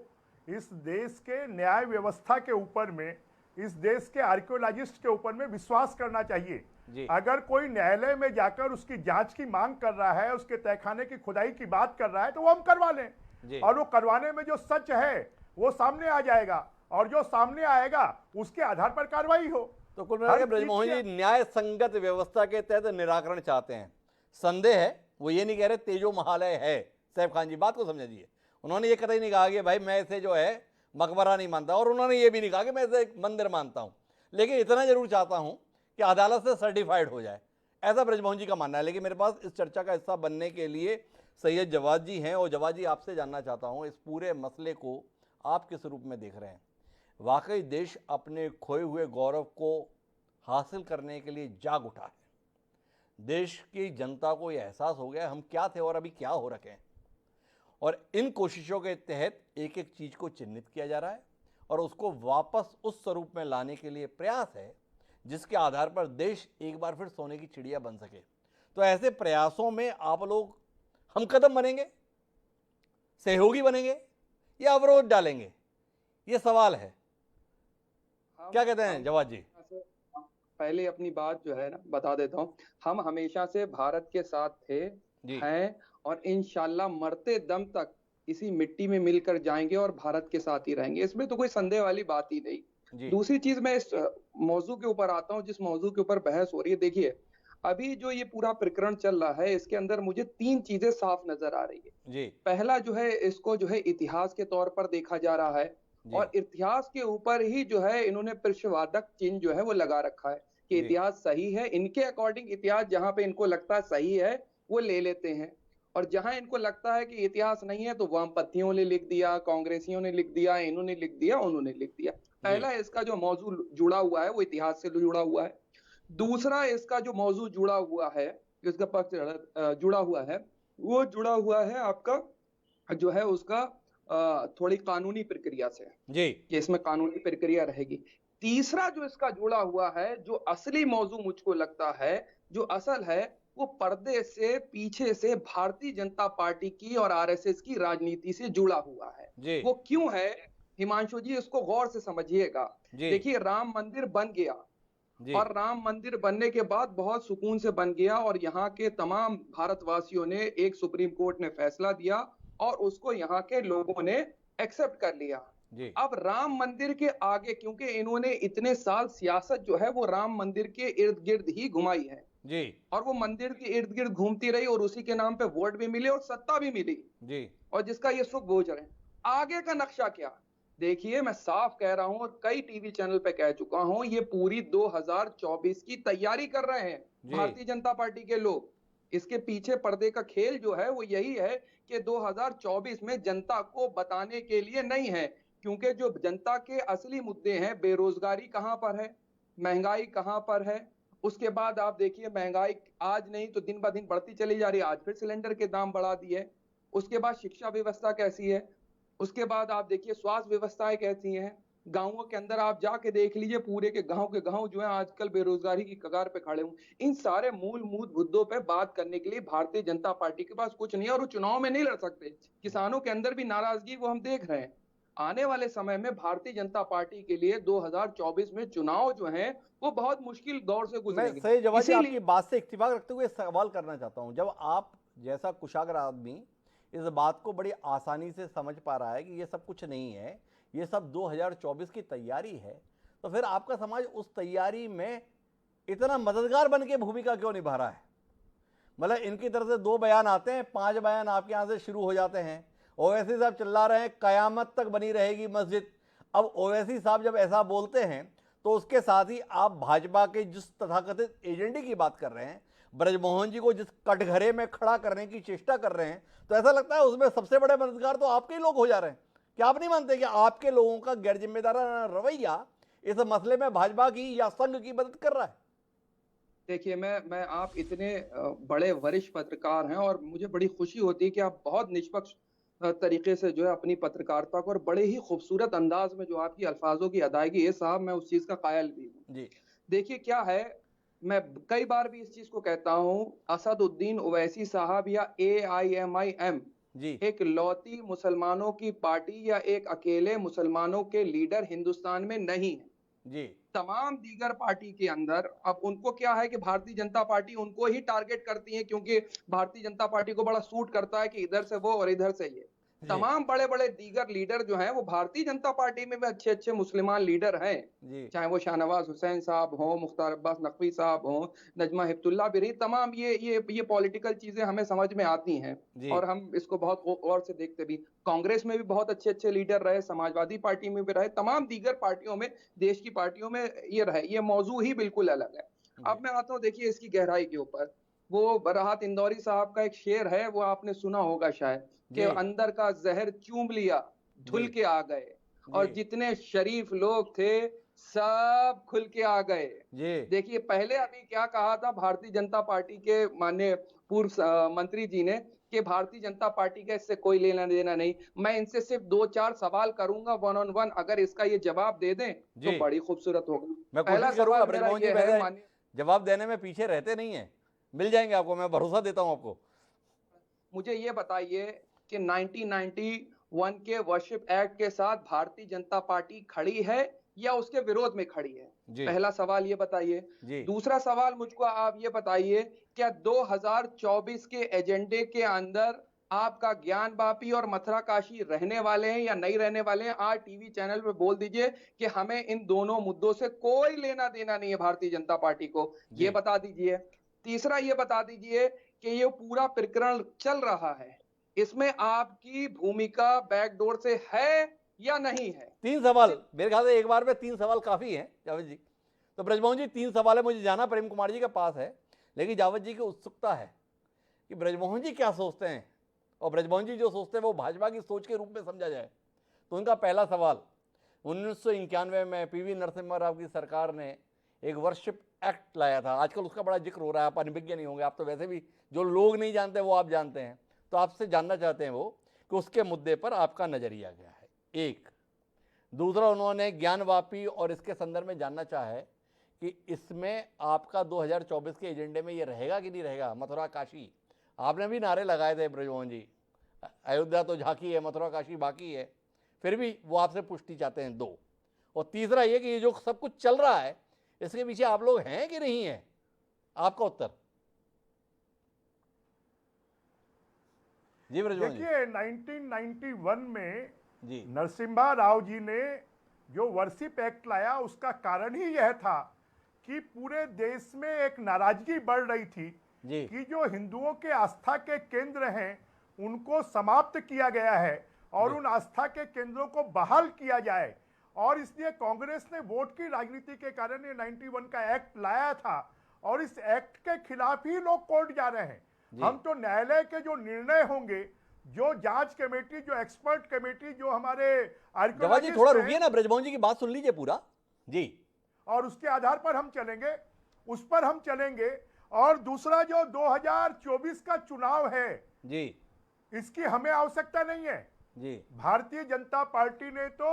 इस देश के न्याय व्यवस्था के ऊपर में, इस देश के आर्कियोलॉजिस्ट के ऊपर में विश्वास करना चाहिए। अगर कोई न्यायालय में जाकर उसकी जांच की मांग कर रहा है, उसके तहखाने की खुदाई की बात कर रहा है, तो वो हम करवा लें, और वो करवाने में जो सच है वो सामने आ जाएगा, और जो सामने आएगा उसके आधार पर कार्रवाई हो। तो कुल मिलाकर ब्रजमोहन जी न्याय संगत व्यवस्था के तहत निराकरण चाहते हैं। संदेह है, वो ये नहीं कह रहे तेजो महालय है। सैफ खान जी बात को समझिए, उन्होंने ये कतई नहीं कहा कि भाई मैं इसे जो है मकबरा नहीं मानता, और उन्होंने ये भी नहीं कहा कि मैं इसे एक मंदिर मानता हूं, लेकिन इतना जरूर चाहता हूं कि अदालत से सर्टिफाइड हो जाए, ऐसा ब्रजमोहन जी का मानना है। लेकिन मेरे पास इस चर्चा का हिस्सा बनने के लिए सैयद जवाद जी हैं, और जवाद जी आपसे जानना चाहता हूं इस पूरे मसले को आप किस रूप में देख रहे हैं? वाकई देश अपने खोए हुए गौरव को हासिल करने के लिए जाग उठा है? देश की जनता को यह एहसास हो गया हम क्या थे और अभी क्या हो रखे हैं, और इन कोशिशों के तहत एक एक चीज को चिन्हित किया जा रहा है और उसको वापस उस स्वरूप में लाने के लिए प्रयास है जिसके आधार पर देश एक बार फिर सोने की चिड़िया बन सके। तो ऐसे प्रयासों में आप लोग हम कदम बनेंगे, सहयोगी बनेंगे, या अवरोध डालेंगे? ये सवाल है। क्या कहते हैं जवाद जी? पहले अपनी बात जो है ना बता देता हूँ, हम हमेशा से भारत के साथ थे, हैं, और इंशाल्लाह मरते दम तक इसी मिट्टी में मिलकर जाएंगे और भारत के साथ ही रहेंगे, इसमें तो कोई संदेह वाली बात ही नहीं। दूसरी चीज, मैं इस मौजू के ऊपर आता हूँ जिस मौजू के ऊपर बहस हो रही है। देखिए अभी जो ये पूरा प्रकरण चल रहा है, इसके अंदर मुझे तीन चीजें साफ नजर आ रही है। पहला जो है, इसको जो है इतिहास के तौर पर देखा जा रहा है, और इतिहास के ऊपर ही जो है इन्होंने प्रश्नवाचक चिन्ह जो है वो लगा रखा है कि इतिहास सही है। इनके अकॉर्डिंग इतिहास जहां पे इनको लगता है सही है वो ले लेते हैं, और जहां इनको लगता है कि इतिहास नहीं है तो वामपंथियों ने लिख दिया, कांग्रेसियों ने लिख दिया, इन्होंने लिख दिया, उन्होंने लिख दिया। पहला इसका जो मौजू जुड़ा हुआ है वो इतिहास से जुड़ा हुआ है। दूसरा इसका जो मौजू जुड़ा हुआ है, इसका पक्ष जुड़ा हुआ है, वो जुड़ा हुआ है आपका जो है उसका थोड़ी कानूनी प्रक्रिया से कि इसमें कानूनी प्रक्रिया रहेगी। तीसरा जो इसका जुड़ा हुआ है, जो असली मौजू मुझको लगता है जो असल है, वो पर्दे से पीछे से भारतीय जनता पार्टी की और आरएसएस की राजनीति से जुड़ा हुआ है। वो क्यों है हिमांशु जी, इसको गौर से समझिएगा। देखिए राम मंदिर बन गया, और राम मंदिर बनने के बाद बहुत सुकून से बन गया, और यहाँ के तमाम भारतवासियों ने, एक सुप्रीम कोर्ट ने फैसला दिया और उसको यहाँ के लोगों ने एक्सेप्ट कर लिया। अब राम मंदिर के आगे, क्योंकि इन्होंने इतने साल सियासत जो है वो राम मंदिर के इर्द गिर्द ही घुमाई है, और वो मंदिर के इर्द गिर्द घूमती रही, और उसी के नाम पे वोट भी मिले और सत्ता भी मिली, और जिसका ये सुख भोज रहे हैं। आगे का नक्शा क्या? देखिए मैं साफ कह रहा हूं, और कई टीवी चैनल पे कह चुका हूं, ये पूरी 2024 की तैयारी कर रहे हैं भारतीय जनता पार्टी के लोग। इसके पीछे पर्दे का खेल जो है वो यही है कि 2024 में जनता को बताने के लिए नहीं है, क्योंकि जो जनता के असली मुद्दे हैं, बेरोजगारी कहां पर है, महंगाई कहां पर है, उसके बाद आप देखिए महंगाई आज नहीं तो दिन ब दिन बढ़ती चली जा रही है, आज फिर सिलेंडर के दाम बढ़ा दिए। उसके बाद शिक्षा व्यवस्था कैसी है, उसके बाद आप देखिए स्वास्थ्य व्यवस्थाएं कैसी हैं, गांवों के अंदर आप जाके देख लीजिए, पूरे के गांव जो है आजकल बेरोजगारी की कगार पे खड़े हुए। इन सारे मूलभूत मुद्दों पे बात करने के लिए भारतीय जनता पार्टी के पास कुछ नहीं है, और वो चुनाव में नहीं लड़ सकते। किसानों के अंदर भी नाराजगी वो हम देख रहे हैं। आने वाले समय में भारतीय जनता पार्टी के लिए 2024 में चुनाव जो है वो बहुत मुश्किल दौर से गुजरेंगे। मैं सही जवाब जी आपकी बात से इत्तेफाक रखते हुए सवाल करना चाहता हूं, जब आप जैसा कुशाग्र आदमी इस बात को बड़ी आसानी से समझ पा रहा है कि ये सब कुछ नहीं है, ये सब 2024 की तैयारी है, तो फिर आपका समाज उस तैयारी में इतना मददगार बन के भूमिका क्यों निभा रहा है? मतलब इनकी तरफ से 2 बयान आते हैं, 5 बयान आपके यहाँ से शुरू हो जाते हैं, ओवैसी साहब चिल्ला रहे हैं कयामत तक बनी रहेगी मस्जिद। अब ओवैसी साहब जब ऐसा बोलते हैं तो उसके साथ ही आप भाजपा के जिस तथाकथित एजेंडे की बात कर रहे हैं, ब्रजमोहन जी को जिस कटघरे में खड़ा करने की चेष्टा कर रहे हैं, तो ऐसा लगता है उसमें सबसे बड़े मददगार तो आपके ही लोग हो जा रहे हैं। क्या आप नहीं मानते कि आपके लोगों का गैर जिम्मेदाराना रवैया इस मसले में भाजपा की या संघ की मदद कर रहा है? देखिए मैं आप इतने बड़े वरिष्ठ पत्रकार हैं और मुझे बड़ी खुशी होती है कि आप बहुत निष्पक्ष तरीके से जो है अपनी पत्रकारिता को और बड़े ही खूबसूरत अंदाज में जो आपकी अल्फाजों की अदायगी है साहब, मैं उस चीज का कायल भी हूँ। जी देखिए क्या है, मैं कई बार भी इस चीज को कहता हूँ, असदुद्दीन ओवैसी साहब या AIMIM जी एक लौती मुसलमानों की पार्टी या एक अकेले मुसलमानों के लीडर हिंदुस्तान में नहीं है। जी तमाम दीगर पार्टी के अंदर अब उनको क्या है कि भारतीय जनता पार्टी उनको ही टारगेट करती है, क्योंकि भारतीय जनता पार्टी को बड़ा सूट करता है कि इधर से वो और इधर से ये। जी तमाम बड़े बड़े दीगर लीडर जो हैं वो भारतीय जनता पार्टी में भी अच्छे अच्छे मुसलमान लीडर हैं, जी चाहे वो शाहनवाज हुसैन साहब हों, मुख्तार अब्बास नकवी साहब हों, नजमा हिप्तुल्लाह बिरी, तमाम ये पॉलिटिकल चीजें हमें समझ में आती हैं जी और हम इसको बहुत गौर से देखते भी। कांग्रेस में भी बहुत अच्छे अच्छे लीडर रहे, समाजवादी पार्टी में भी रहे, तमाम दीगर पार्टियों में, देश की पार्टियों में ये रहे। ये मौजू ही बिल्कुल अलग है। अब मैं आता हूँ देखिए इसकी गहराई के ऊपर। वो बराहत इंदौरी साहब का एक शेर है, वो आपने सुना होगा शायद, कि जी अंदर का जहर चूम लिया, धुल जी के आ गए, और जी जितने शरीफ लोग थे सब खुल के आ गए। जी देखिए पहले अभी क्या कहा था भारतीय जनता पार्टी के माननीय पूर्व मंत्री जी ने कि भारतीय जनता पार्टी का इससे कोई लेना देना नहीं। मैं इनसे सिर्फ 2-4 सवाल करूंगा वन ऑन वन, अगर इसका ये जवाब दे दें तो जी बड़ी खूबसूरत होगा। मैं पहला कोशिश करूंगा सवाल मेरा ब्रजमोहन जी, ये है वैसे माननीय, जवाब देने में पीछे रहते नहीं हैं, मिल जाएंगे आपको, मैं भरोसा देता हूं आपको। मुझे ये बताइए कि 1991 के वर्शिप एक्ट के साथ भारतीय जनता पार्टी खड़ी है या उसके विरोध में खड़ी है? जी पहला सवाल ये बताइए। जी दूसरा सवाल मुझको आप ये बताइए, क्या 2024 के एजेंडे के अंदर आपका ज्ञान वापी और मथुरा काशी रहने वाले हैं या नहीं रहने वाले हैं? आज टीवी चैनल पे बोल दीजिए कि हमें इन दोनों मुद्दों से कोई लेना देना नहीं है भारतीय जनता पार्टी को, ये जी बता दीजिए। तीसरा ये बता दीजिए कि ये पूरा प्रकरण चल रहा है, इसमें आपकी भूमिका बैकडोर से है या नहीं है? 3 सवाल मेरे ख्याल से एक बार में 3 सवाल काफी हैं जावेद जी। तो ब्रजमोहन जी 3 सवाल है, मुझे जाना प्रेम कुमार जी के पास है, लेकिन जावेद जी की उत्सुकता है कि ब्रजमोहन जी क्या सोचते हैं, और ब्रजमोहन जी जो सोचते हैं वो भाजपा की सोच के रूप में समझा जाए। तो उनका पहला सवाल, 1991 में PV नरसिम्हा राव की सरकार ने एक वर्शिप एक्ट लाया था, आजकल उसका बड़ा जिक्र हो रहा है, आप अनभिज्ञ नहीं होंगे, आप तो वैसे भी जो लोग नहीं जानते वो आप जानते हैं, तो आपसे जानना चाहते हैं वो कि उसके मुद्दे पर आपका नजरिया क्या है, एक। दूसरा, उन्होंने ज्ञानवापी और इसके संदर्भ में जानना चाहा है कि इसमें आपका 2024 के एजेंडे में ये रहेगा कि नहीं रहेगा, मथुरा काशी। आपने भी नारे लगाए थे ब्रजमोहन जी, अयोध्या तो झांकी है, मथुरा काशी बाकी है, फिर भी वो आपसे पुष्टि चाहते हैं, 2। और तीसरा ये कि ये जो सब कुछ चल रहा है इसके पीछे आप लोग हैं कि नहीं है, आपका उत्तर। जी ब्रजमोहन जी। देखिए 1991 में जी नरसिम्हा राव जी ने जो वर्शिप एक्ट लाया उसका कारण ही यह था कि पूरे देश में एक नाराजगी बढ़ रही थी जी कि जो हिंदुओं के आस्था के केंद्र हैं उनको समाप्त किया गया है और जी। उन आस्था के केंद्रों को बहाल किया जाए, और इसलिए कांग्रेस ने वोट की राजनीति के कारण ये 91 का एक्ट लाया था, और इस एक्ट के खिलाफ ही लोग कोर्ट जा रहे हैं। हम तो न्यायालय के जो निर्णय होंगे, जो जांच कमेटी, जो एक्सपर्ट कमेटी, जो हमारे जवाब जी थोड़ा रुकिए ना, ब्रजमोहन जी की बात सुन लीजिए पूरा जी, और उसके आधार पर हम चलेंगे, उस पर हम चलेंगे। और दूसरा जो 2024 का चुनाव है जी इसकी हमें आवश्यकता नहीं है। जी भारतीय जनता पार्टी ने तो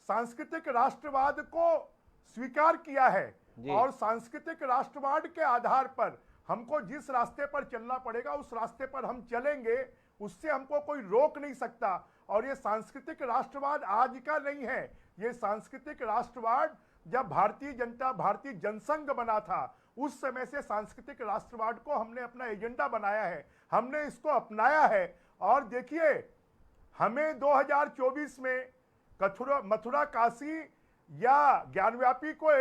सांस्कृतिक राष्ट्रवाद को स्वीकार किया है, और सांस्कृतिक राष्ट्रवाद के आधार पर हमको जिस रास्ते पर चलना पड़ेगा उस रास्ते पर हम चलेंगे, उससे हमको कोई रोक नहीं सकता। और ये सांस्कृतिक राष्ट्रवाद आज का नहीं है, ये सांस्कृतिक राष्ट्रवाद जब भारतीय जनसंघ बना था उस समय से सांस्कृतिक राष्ट्रवाद को हमने अपना एजेंडा बनाया है, हमने इसको अपनाया है। और देखिए हमें 2024 में मथुरा काशी या ज्ञानव्यापी को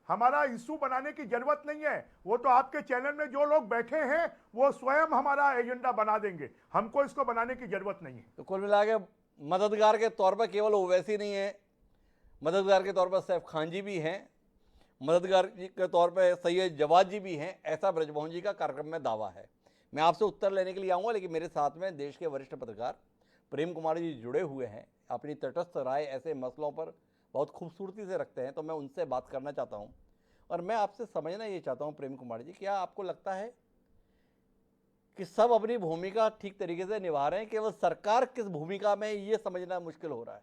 हमारा इशू बनाने की जरूरत नहीं है, वो तो आपके चैनल में जो लोग बैठे हैं वो स्वयं हमारा एजेंडा बना देंगे, हमको इसको बनाने की जरूरत नहीं है। तो कुल मिला के मददगार के तौर पर केवल ओवैसी नहीं है, मददगार के तौर पर सैफ खान जी भी हैं, मददगार के तौर पर सैयद जवाद जी भी हैं, ऐसा ब्रजमोहन जी का कार्यक्रम में दावा है। मैं आपसे उत्तर लेने के लिए आऊँगा, लेकिन मेरे साथ में देश के वरिष्ठ पत्रकार प्रेम कुमार जी जुड़े हुए हैं, अपनी तटस्थ राय ऐसे मसलों पर बहुत खूबसूरती से रखते हैं, तो मैं उनसे बात करना चाहता हूं। और मैं आपसे समझना ये चाहता हूं प्रेम कुमार जी, क्या आपको लगता है कि सब अपनी भूमिका ठीक तरीके से निभा रहे हैं, केवल सरकार किस भूमिका में है, ये समझना मुश्किल हो रहा है।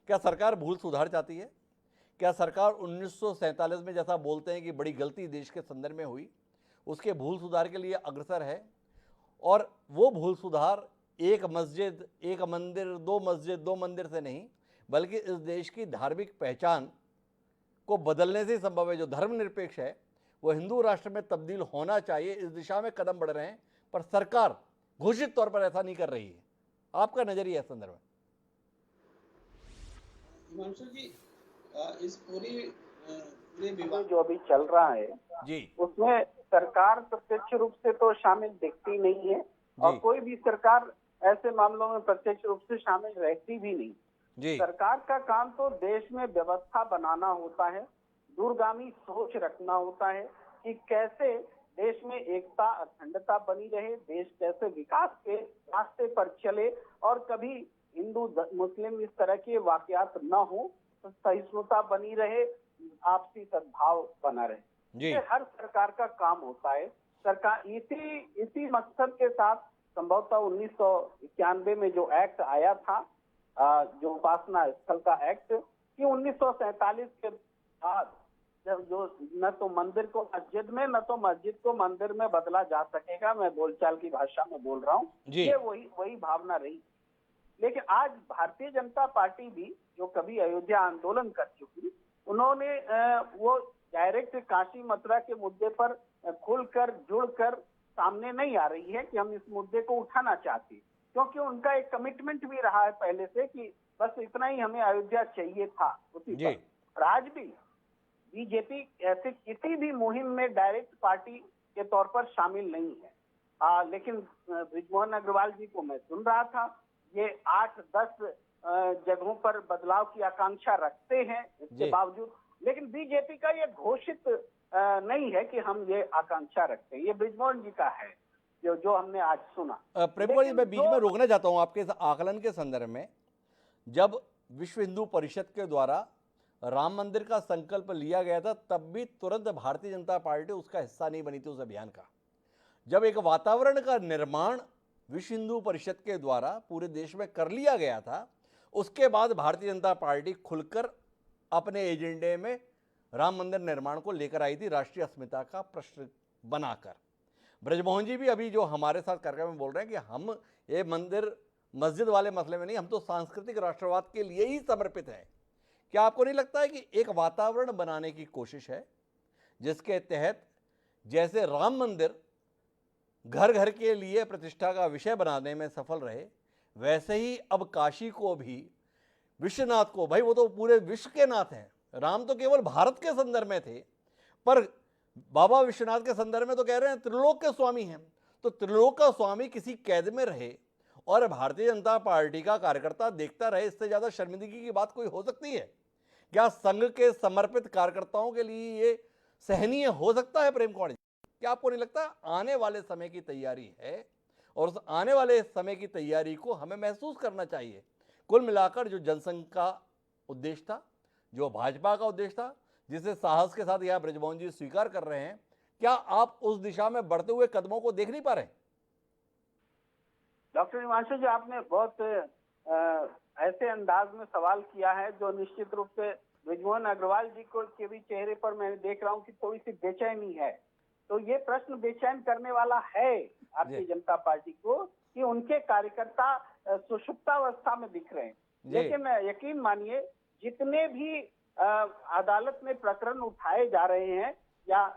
क्या सरकार भूल सुधार चाहती है? क्या सरकार 1947 में जैसा बोलते हैं कि बड़ी गलती देश के संदर्भ में हुई, उसके भूल सुधार के लिए अग्रसर है? और वो भूल सुधार एक मस्जिद, एक मंदिर, दो मंदिर से नहीं, बल्कि इस देश की धार्मिक पहचान को बदलने से ही संभव है। जो धर्मनिरपेक्ष है वो हिंदू राष्ट्र में तब्दील होना चाहिए, इस दिशा में कदम बढ़ रहे हैं, पर सरकार घोषित तौर पर ऐसा नहीं कर रही है। आपका नजरिया इस संदर्भ में? हिमांशु जी, इस पूरे विवाद जो अभी चल रहा है जी, उसमें सरकार प्रत्यक्ष रूप से तो शामिल दिखती नहीं है और कोई भी सरकार ऐसे मामलों में प्रत्यक्ष रूप से शामिल रहती भी नहीं। जी, सरकार का काम तो देश में व्यवस्था बनाना होता है, दूरगामी सोच रखना होता है कि कैसे देश में एकता अखंडता बनी रहे, देश कैसे विकास के रास्ते पर चले और कभी हिंदू मुस्लिम इस तरह के वाकयात न हो, तो सहिष्णुता बनी रहे, आपसी सद्भाव बना रहे। ये हर सरकार का काम होता है। सरकार इसी मकसद के साथ संभवतः 1991 में जो एक्ट आया था, जो उपासना स्थल का एक्ट, कि 1947 के बाद जो न तो मंदिर को मस्जिद में, न तो मस्जिद को मंदिर में बदला जा सकेगा, मैं बोलचाल की भाषा में बोल रहा हूँ, ये वही भावना रही। लेकिन आज भारतीय जनता पार्टी भी, जो कभी अयोध्या आंदोलन कर चुकी, उन्होंने वो डायरेक्ट काशी मथुरा के मुद्दे पर खुलकर जुड़कर सामने नहीं आ रही है कि हम इस मुद्दे को उठाना चाहते, क्योंकि उनका एक कमिटमेंट भी रहा है पहले से कि बस इतना ही हमें अयोध्या चाहिए था उसी पर। और आज भी बीजेपी ऐसे किसी भी मुहिम में डायरेक्ट पार्टी के तौर पर शामिल नहीं है। लेकिन बृजमोहन अग्रवाल जी को मैं सुन रहा था, ये 8-10 जगहों पर बदलाव की आकांक्षा रखते हैं इसके बावजूद, लेकिन बीजेपी का ये घोषित नहीं है कि हम ये आकांक्षा रखते हैं। ये बृजमोहन जी का है जो हमने आज सुना। प्रेम जी, मैं बीच में रोकना चाहता हूं आपके इस आकलन के संदर्भ में। जब विश्व हिंदू परिषद के द्वारा राम मंदिर का संकल्प लिया गया था, तब भी तुरंत भारतीय जनता पार्टी उसका हिस्सा नहीं बनी थी उस अभियान का। जब एक वातावरण का निर्माण विश्व हिंदू परिषद के द्वारा पूरे देश में कर लिया गया था, उसके बाद भारतीय जनता पार्टी खुलकर अपने एजेंडे में राम मंदिर निर्माण को लेकर आई थी, राष्ट्रीय अस्मिता का प्रश्न बनाकर। ब्रजमोहन जी भी अभी जो हमारे साथ कार्यक्रम में बोल रहे हैं कि हम ये मंदिर मस्जिद वाले मसले में नहीं, हम तो सांस्कृतिक राष्ट्रवाद के लिए ही समर्पित हैं। क्या आपको नहीं लगता है कि एक वातावरण बनाने की कोशिश है जिसके तहत जैसे राम मंदिर घर घर के लिए प्रतिष्ठा का विषय बनाने में सफल रहे, वैसे ही अब काशी को भी, विश्वनाथ को, भाई वो तो पूरे विश्व के नाथ हैं, राम तो केवल भारत के संदर्भ में थे, पर बाबा विश्वनाथ के संदर्भ में तो कह रहे हैं त्रिलोक के स्वामी हैं। तो त्रिलोक का स्वामी किसी कैद में रहे और भारतीय जनता पार्टी का कार्यकर्ता देखता रहे, इससे ज्यादा शर्मिंदगी की बात कोई हो सकती है क्या? संघ के समर्पित कार्यकर्ताओं के लिए ये सहनीय हो सकता है? प्रेम कुमार जी, क्या आपको नहीं लगता आने वाले समय की तैयारी है और उस आने वाले समय की तैयारी को हमें महसूस करना चाहिए? कुल मिलाकर जो जनसंघ का उद्देश्य था, जो भाजपा का उद्देश्य था, जिसे साहस के साथ यह ब्रजमोहन जी स्वीकार कर रहे हैं, क्या आप उस दिशा में बढ़ते हुए कदमों को देख नहीं पा रहे? डॉक्टर हिमांशु जी, आपने बहुत ऐसे अंदाज में सवाल किया है जो निश्चित रूप से बृजमोहन अग्रवाल जी को के भी चेहरे पर मैं देख रहा हूं कि थोड़ी सी बेचैनी है। तो ये प्रश्न बेचैन करने वाला है भारतीय जनता पार्टी को कि उनके कार्यकर्ता सुषुप्तावस्था में दिख रहे हैं। लेकिन यकीन मानिए, जितने भी अदालत में प्रकरण उठाए जा रहे हैं या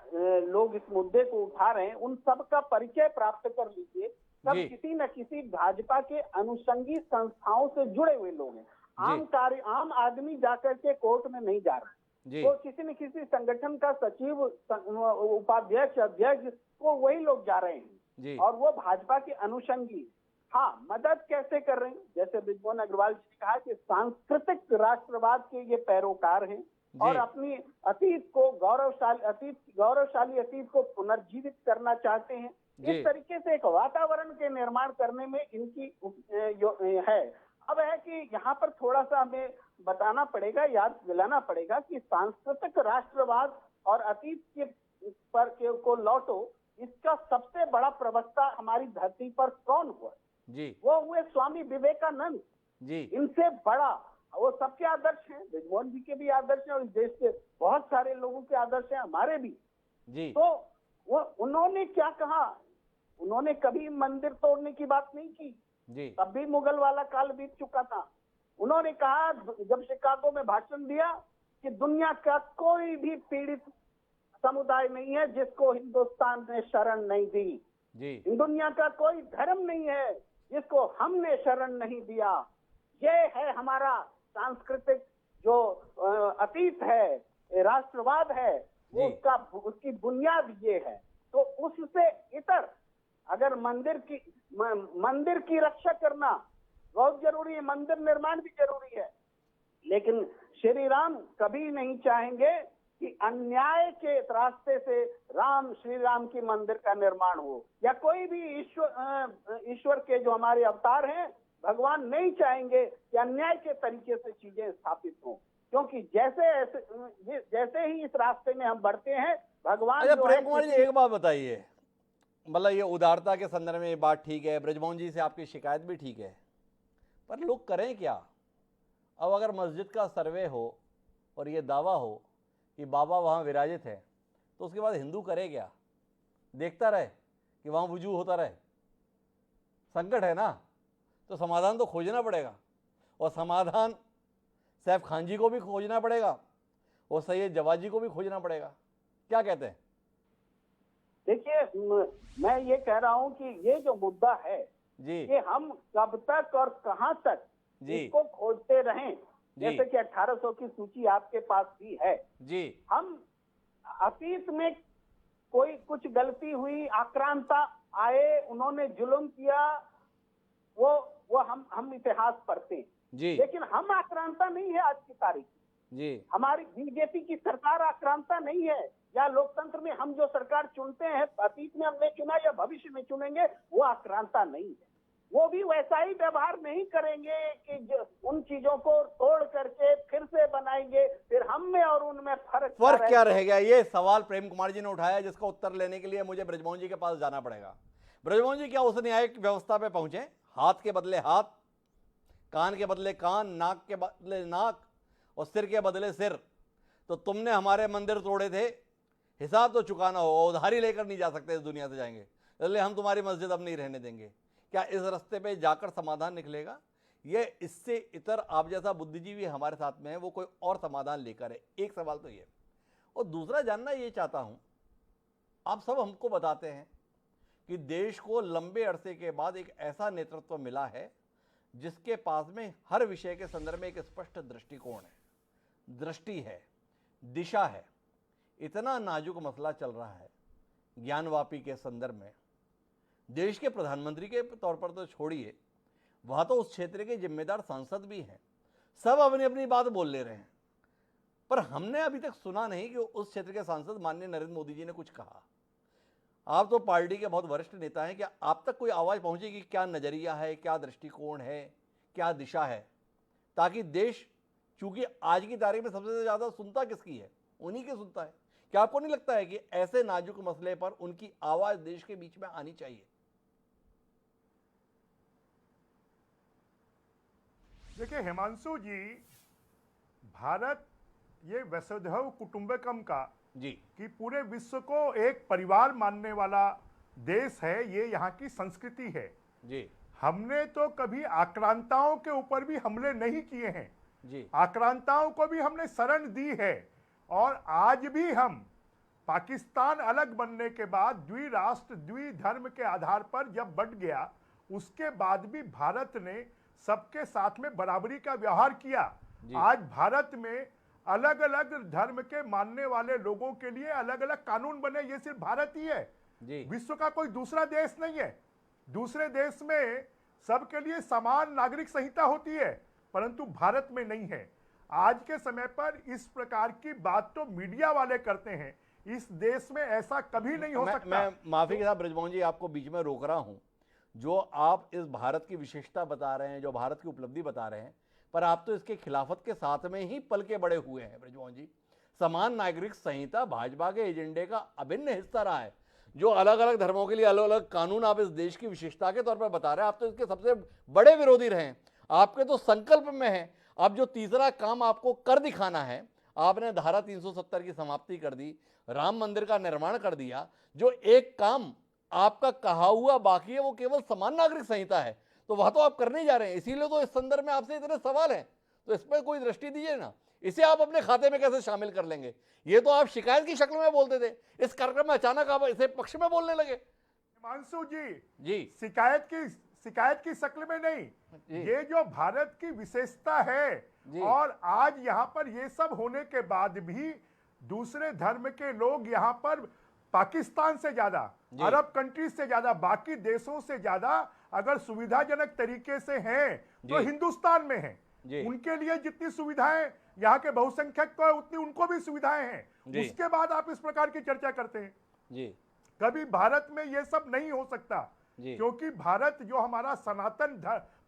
लोग इस मुद्दे को उठा रहे हैं, उन सब का परिचय प्राप्त कर लीजिए। सब किसी न किसी भाजपा के अनुषंगी संस्थाओं से जुड़े हुए लोग हैं। आम आदमी जाकर के कोर्ट में नहीं जा रहा है, तो किसी न किसी संगठन का सचिव, उपाध्यक्ष, अध्यक्ष, वो वही लोग जा रहे हैं और वो भाजपा के अनुषंगी। हाँ, मदद कैसे कर रहे हैं? जैसे बृजमोहन अग्रवाल जी ने कहा कि सांस्कृतिक राष्ट्रवाद के ये पैरोकार हैं और अपनी अतीत को गौरवशाली अतीत को पुनर्जीवित करना चाहते हैं। इस तरीके से एक वातावरण के निर्माण करने में इनकी है। अब है कि यहाँ पर थोड़ा सा हमें बताना पड़ेगा, याद दिलाना पड़ेगा कि सांस्कृतिक राष्ट्रवाद और अतीत के पर को लौटो, इसका सबसे बड़ा प्रवक्ता हमारी धरती पर कौन हुआ? जी वो हुए स्वामी विवेकानंद। जी इनसे बड़ा वो सबके आदर्श हैं, ब्रजमोहन जी के भी आदर्श हैं और इस देश के बहुत सारे लोगों के आदर्श हैं, हमारे भी। जी तो वो उन्होंने क्या कहा? उन्होंने कभी मंदिर तोड़ने की बात नहीं की, जी तब भी मुगल वाला काल बीत चुका था। उन्होंने कहा जब शिकागो में भाषण दिया कि दुनिया का कोई भी पीड़ित समुदाय नहीं है जिसको हिंदुस्तान ने शरण नहीं दी। जी दुनिया का कोई धर्म नहीं है जिसको हमने शरण नहीं दिया। ये है हमारा सांस्कृतिक जो अतीत है, राष्ट्रवाद है, वो जी। उसकी बुनियाद ये है। तो उससे इतर अगर मंदिर की रक्षा करना बहुत जरूरी है, मंदिर निर्माण भी जरूरी है, लेकिन श्री राम कभी नहीं चाहेंगे कि अन्याय के रास्ते से श्री राम की मंदिर का निर्माण हो, या कोई भी ईश्वर के जो हमारे अवतार हैं, भगवान नहीं चाहेंगे कि अन्याय के तरीके से चीजें स्थापित हों, क्योंकि जैसे ही इस रास्ते में हम बढ़ते हैं, भगवान अच्छा जो प्रेम है कुमार जी एक बात बताइए, मतलब ये उदारता के संदर्भ में ये बात ठीक है, ब्रजमोहन जी से आपकी शिकायत भी ठीक है, पर लोग करें क्या? अब अगर मस्जिद का सर्वे हो और ये दावा हो कि बाबा वहाँ विराजित है, तो उसके बाद हिंदू करे क्या? देखता रहे कि वहाँ वजू होता रहे? संकट है ना, तो समाधान तो खोजना पड़ेगा, और समाधान सैफ खान जी को भी खोजना पड़ेगा और सैयद जवाद जी को भी खोजना पड़ेगा। क्या कहते हैं? देखिए, मैं ये कह रहा हूँ कि ये जो मुद्दा है जी कि हम कब तक और कहां तक जी इसको खोजते रहें। जी जैसे कि 1800 की सूची आपके पास भी है। जी हम अतीत में कोई कुछ गलती हुई, आक्रांता आए, उन्होंने जुल्म किया, वो हम इतिहास पढ़ते हैं, जी लेकिन हम आक्रांता नहीं है आज की तारीख। जी हमारी बीजेपी की सरकार आक्रांता नहीं है, या लोकतंत्र में हम जो सरकार चुनते हैं, अतीत में हमने चुना या भविष्य में चुनेंगे, वो आक्रांता नहीं है। वो भी वैसा ही व्यवहार नहीं करेंगे कि उन चीजों को तोड़ करके फिर से बनाएंगे, फिर हम में और उनमें फर्क क्या रह गया? ये सवाल प्रेम कुमार जी ने उठाया, जिसका उत्तर लेने के लिए मुझे ब्रजमोहन जी के पास जाना पड़ेगा। ब्रजमोहन जी, क्या उस न्यायिक व्यवस्था पे पहुंचे? हाथ के बदले हाथ, कान के बदले कान, नाक के बदले नाक और सिर के बदले सिर। तो तुमने हमारे मंदिर तोड़े थे, हिसाब तो चुकाना होगा, उधारी लेकर नहीं जा सकते, इस दुनिया से जाएंगे, इसलिए हम तुम्हारी मस्जिद अब नहीं रहने देंगे। क्या इस रास्ते पे जाकर समाधान निकलेगा? ये इससे इतर आप जैसा बुद्धिजीवी हमारे साथ में है, वो कोई और समाधान लेकर है। एक सवाल तो ये, और दूसरा जानना ये चाहता हूं, आप सब हमको बताते हैं कि देश को लंबे अरसे के बाद एक ऐसा नेतृत्व मिला है जिसके पास में हर विषय के संदर्भ में एक स्पष्ट दृष्टिकोण है, दृष्टि है, दिशा है। इतना नाजुक मसला चल रहा है ज्ञानवापी के संदर्भ में, देश के प्रधानमंत्री के तौर पर तो छोड़िए, वहां तो उस क्षेत्र के जिम्मेदार सांसद भी हैं, सब अपनी अपनी बात बोल ले रहे हैं, पर हमने अभी तक सुना नहीं कि उस क्षेत्र के सांसद माननीय नरेंद्र मोदी जी ने कुछ कहा। आप तो पार्टी के बहुत वरिष्ठ नेता हैं, क्या आप तक कोई आवाज पहुंचेगी? क्या नजरिया है, क्या दृष्टिकोण है, क्या दिशा है, ताकि देश, चूंकि आज की तारीख में सबसे ज्यादा सुनता किसकी है? उन्हीं की सुनता है। क्या आपको नहीं लगता है कि ऐसे नाजुक मसले पर उनकी आवाज देश के बीच में आनी चाहिए? देखिए हिमांशु जी, भारत ये वसुधैव कुटुंबकम का जी कि पूरे विश्व को एक परिवार मानने वाला देश है, ये यहाँ की संस्कृति है जी। हमने तो कभी आक्रांताओं के ऊपर भी हमले नहीं किए हैं जी। आक्रांताओं को भी हमने शरण दी है, और आज भी हम पाकिस्तान अलग बनने के बाद द्विराष्ट्र द्विधर्म के आधार पर जब बंट गया, उसके बाद भी भारत ने सबके साथ में बराबरी का व्यवहार किया। आज भारत में अलग अलग धर्म के मानने वाले लोगों के लिए अलग अलग कानून बने, ये सिर्फ भारत ही है जी। विश्व का कोई दूसरा देश नहीं है। दूसरे देश में सबके लिए समान नागरिक संहिता होती है, परंतु भारत में नहीं है। आज के समय पर इस प्रकार की बात तो मीडिया वाले करते हैं, इस देश में ऐसा कभी नहीं हो सकता। मैं माफी के साथ ब्रजमोहन जी आपको बीच में रोक रहा हूं। जो आप इस भारत की विशेषता बता रहे हैं, जो भारत की उपलब्धि बता रहे हैं, पर आप तो इसके खिलाफत के साथ में ही पल के बड़े हुए हैं ब्रजमोहन जी। समान नागरिक संहिता भाजपा के एजेंडे का अभिन्न हिस्सा रहा है। जो अलग अलग धर्मों के लिए अलग अलग कानून आप इस देश की विशेषता के तौर पर बता रहे हैं, आप तो इसके सबसे बड़े विरोधी रहे हैं। आपके तो संकल्प में है। अब जो तीसरा काम आपको कर दिखाना है, आपने धारा 370 की समाप्ति कर दी, राम मंदिर का निर्माण कर दिया। जो एक काम आपका कहा हुआ बाकी है वो केवल समान नागरिक संहिता है, तो वह तो आप करने जा रहे हैं। इसीलिए तो इस संदर्भ में आपसे इतने सवाल हैं, तो इस पर कोई दृष्टि दीजिए ना। इसे आप अपने खाते में कैसे शामिल कर लेंगे? ये तो आप शिकायत की शक्ल में बोलते थे, इस कार्यक्रम में अचानक आप इसे पक्ष में बोलने लगे। हिमांशु जी शिकायत की शक्ल में नहीं, ये जो भारत की विशेषता है। और आज यहाँ पर ये सब होने के बाद भी दूसरे धर्म के लोग यहाँ पर पाकिस्तान से ज्यादा, अरब कंट्रीज से ज्यादा, बाकी देशों से ज्यादा अगर सुविधाजनक तरीके से हैं तो हिंदुस्तान में हैं। उनके लिए जितनी सुविधाएं यहाँ के बहुसंख्यक को है उतनी उनको भी सुविधाएं हैं। उसके बाद आप इस प्रकार की चर्चा करते हैं। कभी भारत में ये सब नहीं हो सकता, क्योंकि भारत जो हमारा सनातन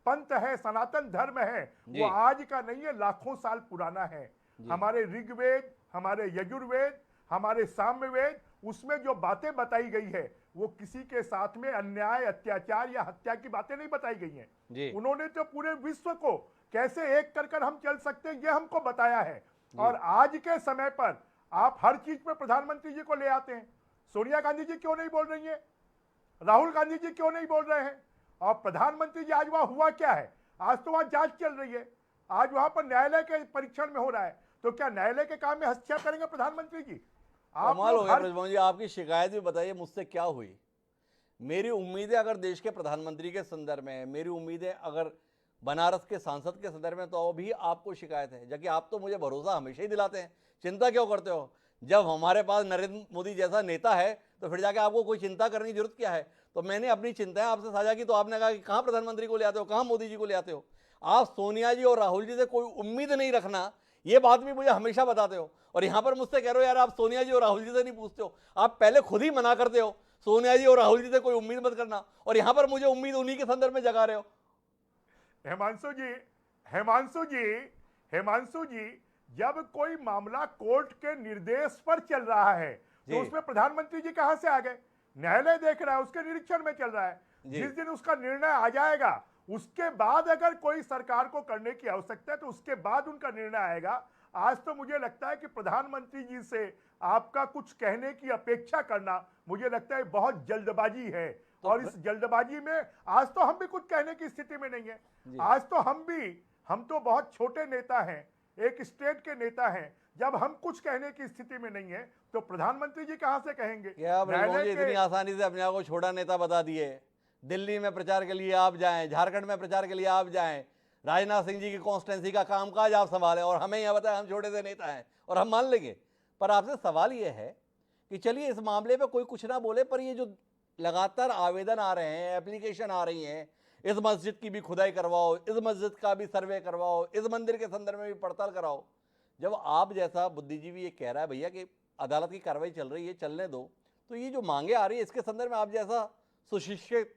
पंथ है, सनातन धर्म है, वो आज का नहीं है, लाखों साल पुराना है। हमारे ऋग्वेद, हमारे यजुर्वेद, हमारे सामवेद, उसमें जो बातें बताई गई है वो किसी के साथ में अन्याय, अत्याचार या हत्या की बातें नहीं बताई गई हैं। उन्होंने तो पूरे विश्व को कैसे एक कर हम चल सकते हैं ये हमको बताया है। और आज के समय पर आप हर चीज पे प्रधानमंत्री जी को ले आते हैं। सोनिया गांधी जी क्यों नहीं बोल रही है? राहुल गांधी जी क्यों नहीं बोल रहे हैं? और प्रधानमंत्री जी आज वहां हुआ क्या है? आज तो वहां जांच चल रही है, आज वहां पर न्यायालय के परीक्षण में हो रहा है, तो क्या न्यायालय के काम में हस्तक्षेप करेंगे प्रधानमंत्री जी? कमाल हो गया ब्रजमोहन जी, आपकी शिकायत भी बताइए मुझसे क्या हुई। मेरी उम्मीदें अगर देश के प्रधानमंत्री के संदर्भ में है, मेरी उम्मीदें अगर बनारस के सांसद के संदर्भ में, तो भी आपको शिकायत है। जबकि आप तो मुझे भरोसा हमेशा ही दिलाते हैं, चिंता क्यों करते हो? जब हमारे पास नरेंद्र मोदी जैसा नेता है तो फिर जाके आपको कोई चिंता करने की जरूरत क्या है? तो मैंने अपनी चिंताएं आपसे साझा की, तो आपने कहा कि कहाँ प्रधानमंत्री को ले आते हो, कहाँ मोदी जी को ले आते हो। आप सोनिया जी और राहुल जी से कोई उम्मीद नहीं रखना, ये बात भी मुझे हमेशा बताते हो। और यहाँ पर मुझसे कह रहे हो यार आप सोनिया जी और राहुल जी से नहीं पूछते हो। आप पहले खुद ही मना करते हो सोनिया जी और राहुल जी से कोई उम्मीद मत करना, और यहाँ पर मुझे उम्मीद उन्हीं के संदर्भ में जगा रहे हो। हिमांशु जी, जब कोई मामला कोर्ट के निर्देश पर चल रहा है तो उसमें प्रधानमंत्री जी कहां से आ गए? न्यायालय देख रहा है, उसके निरीक्षण में चल रहा है। जिस दिन उसका निर्णय आ जाएगा उसके बाद अगर कोई सरकार को करने की आवश्यकता है तो उसके बाद उनका निर्णय आएगा। आज तो मुझे लगता है कि प्रधानमंत्री जी से आपका कुछ कहने की अपेक्षा करना मुझे लगता है बहुत जल्दबाजी है। और इस जल्दबाजी में आज तो हम भी कुछ कहने की स्थिति में नहीं है। आज तो हम तो बहुत छोटे नेता हैं, एक स्टेट के नेता हैं। जब हम कुछ कहने की स्थिति में नहीं है तो प्रधानमंत्री जी कहां से कहेंगे? क्या ब्रजमोहन जी इतनी आसानी से अपने आप को छोटा नेता बता दिए? दिल्ली में प्रचार के लिए आप जाएं, झारखंड में प्रचार के लिए आप जाएं, राजनाथ सिंह जी की कॉन्स्टिट्यूंसी का कामकाज आप संभालें, और हमें यह बताएं हम छोटे से नेता हैं और हम मान लेंगे। पर आपसे सवाल यह है कि चलिए इस मामले पे कोई कुछ ना बोले, पर ये जो लगातार आवेदन आ रहे हैं, एप्लीकेशन आ रही हैं, इस मस्जिद की भी खुदाई करवाओ, इस मस्जिद का भी सर्वे करवाओ, इस मंदिर के संदर्भ में भी पड़ताल कराओ। जब आप जैसा बुद्धिजीवी ये कह रहा है भैया कि अदालत की कार्रवाई चल रही है, चलने दो, तो ये जो मांगे आ रही है इसके संदर्भ में आप जैसा सुशिक्षित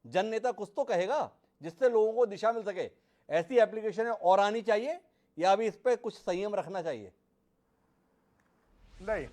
जन नेता कुछ तो कहेगा जिससे लोगों को दिशा मिल सके। ऐसी एप्लीकेशन और आनी चाहिए या अभी इस पर कुछ संयम रखना चाहिए? नहीं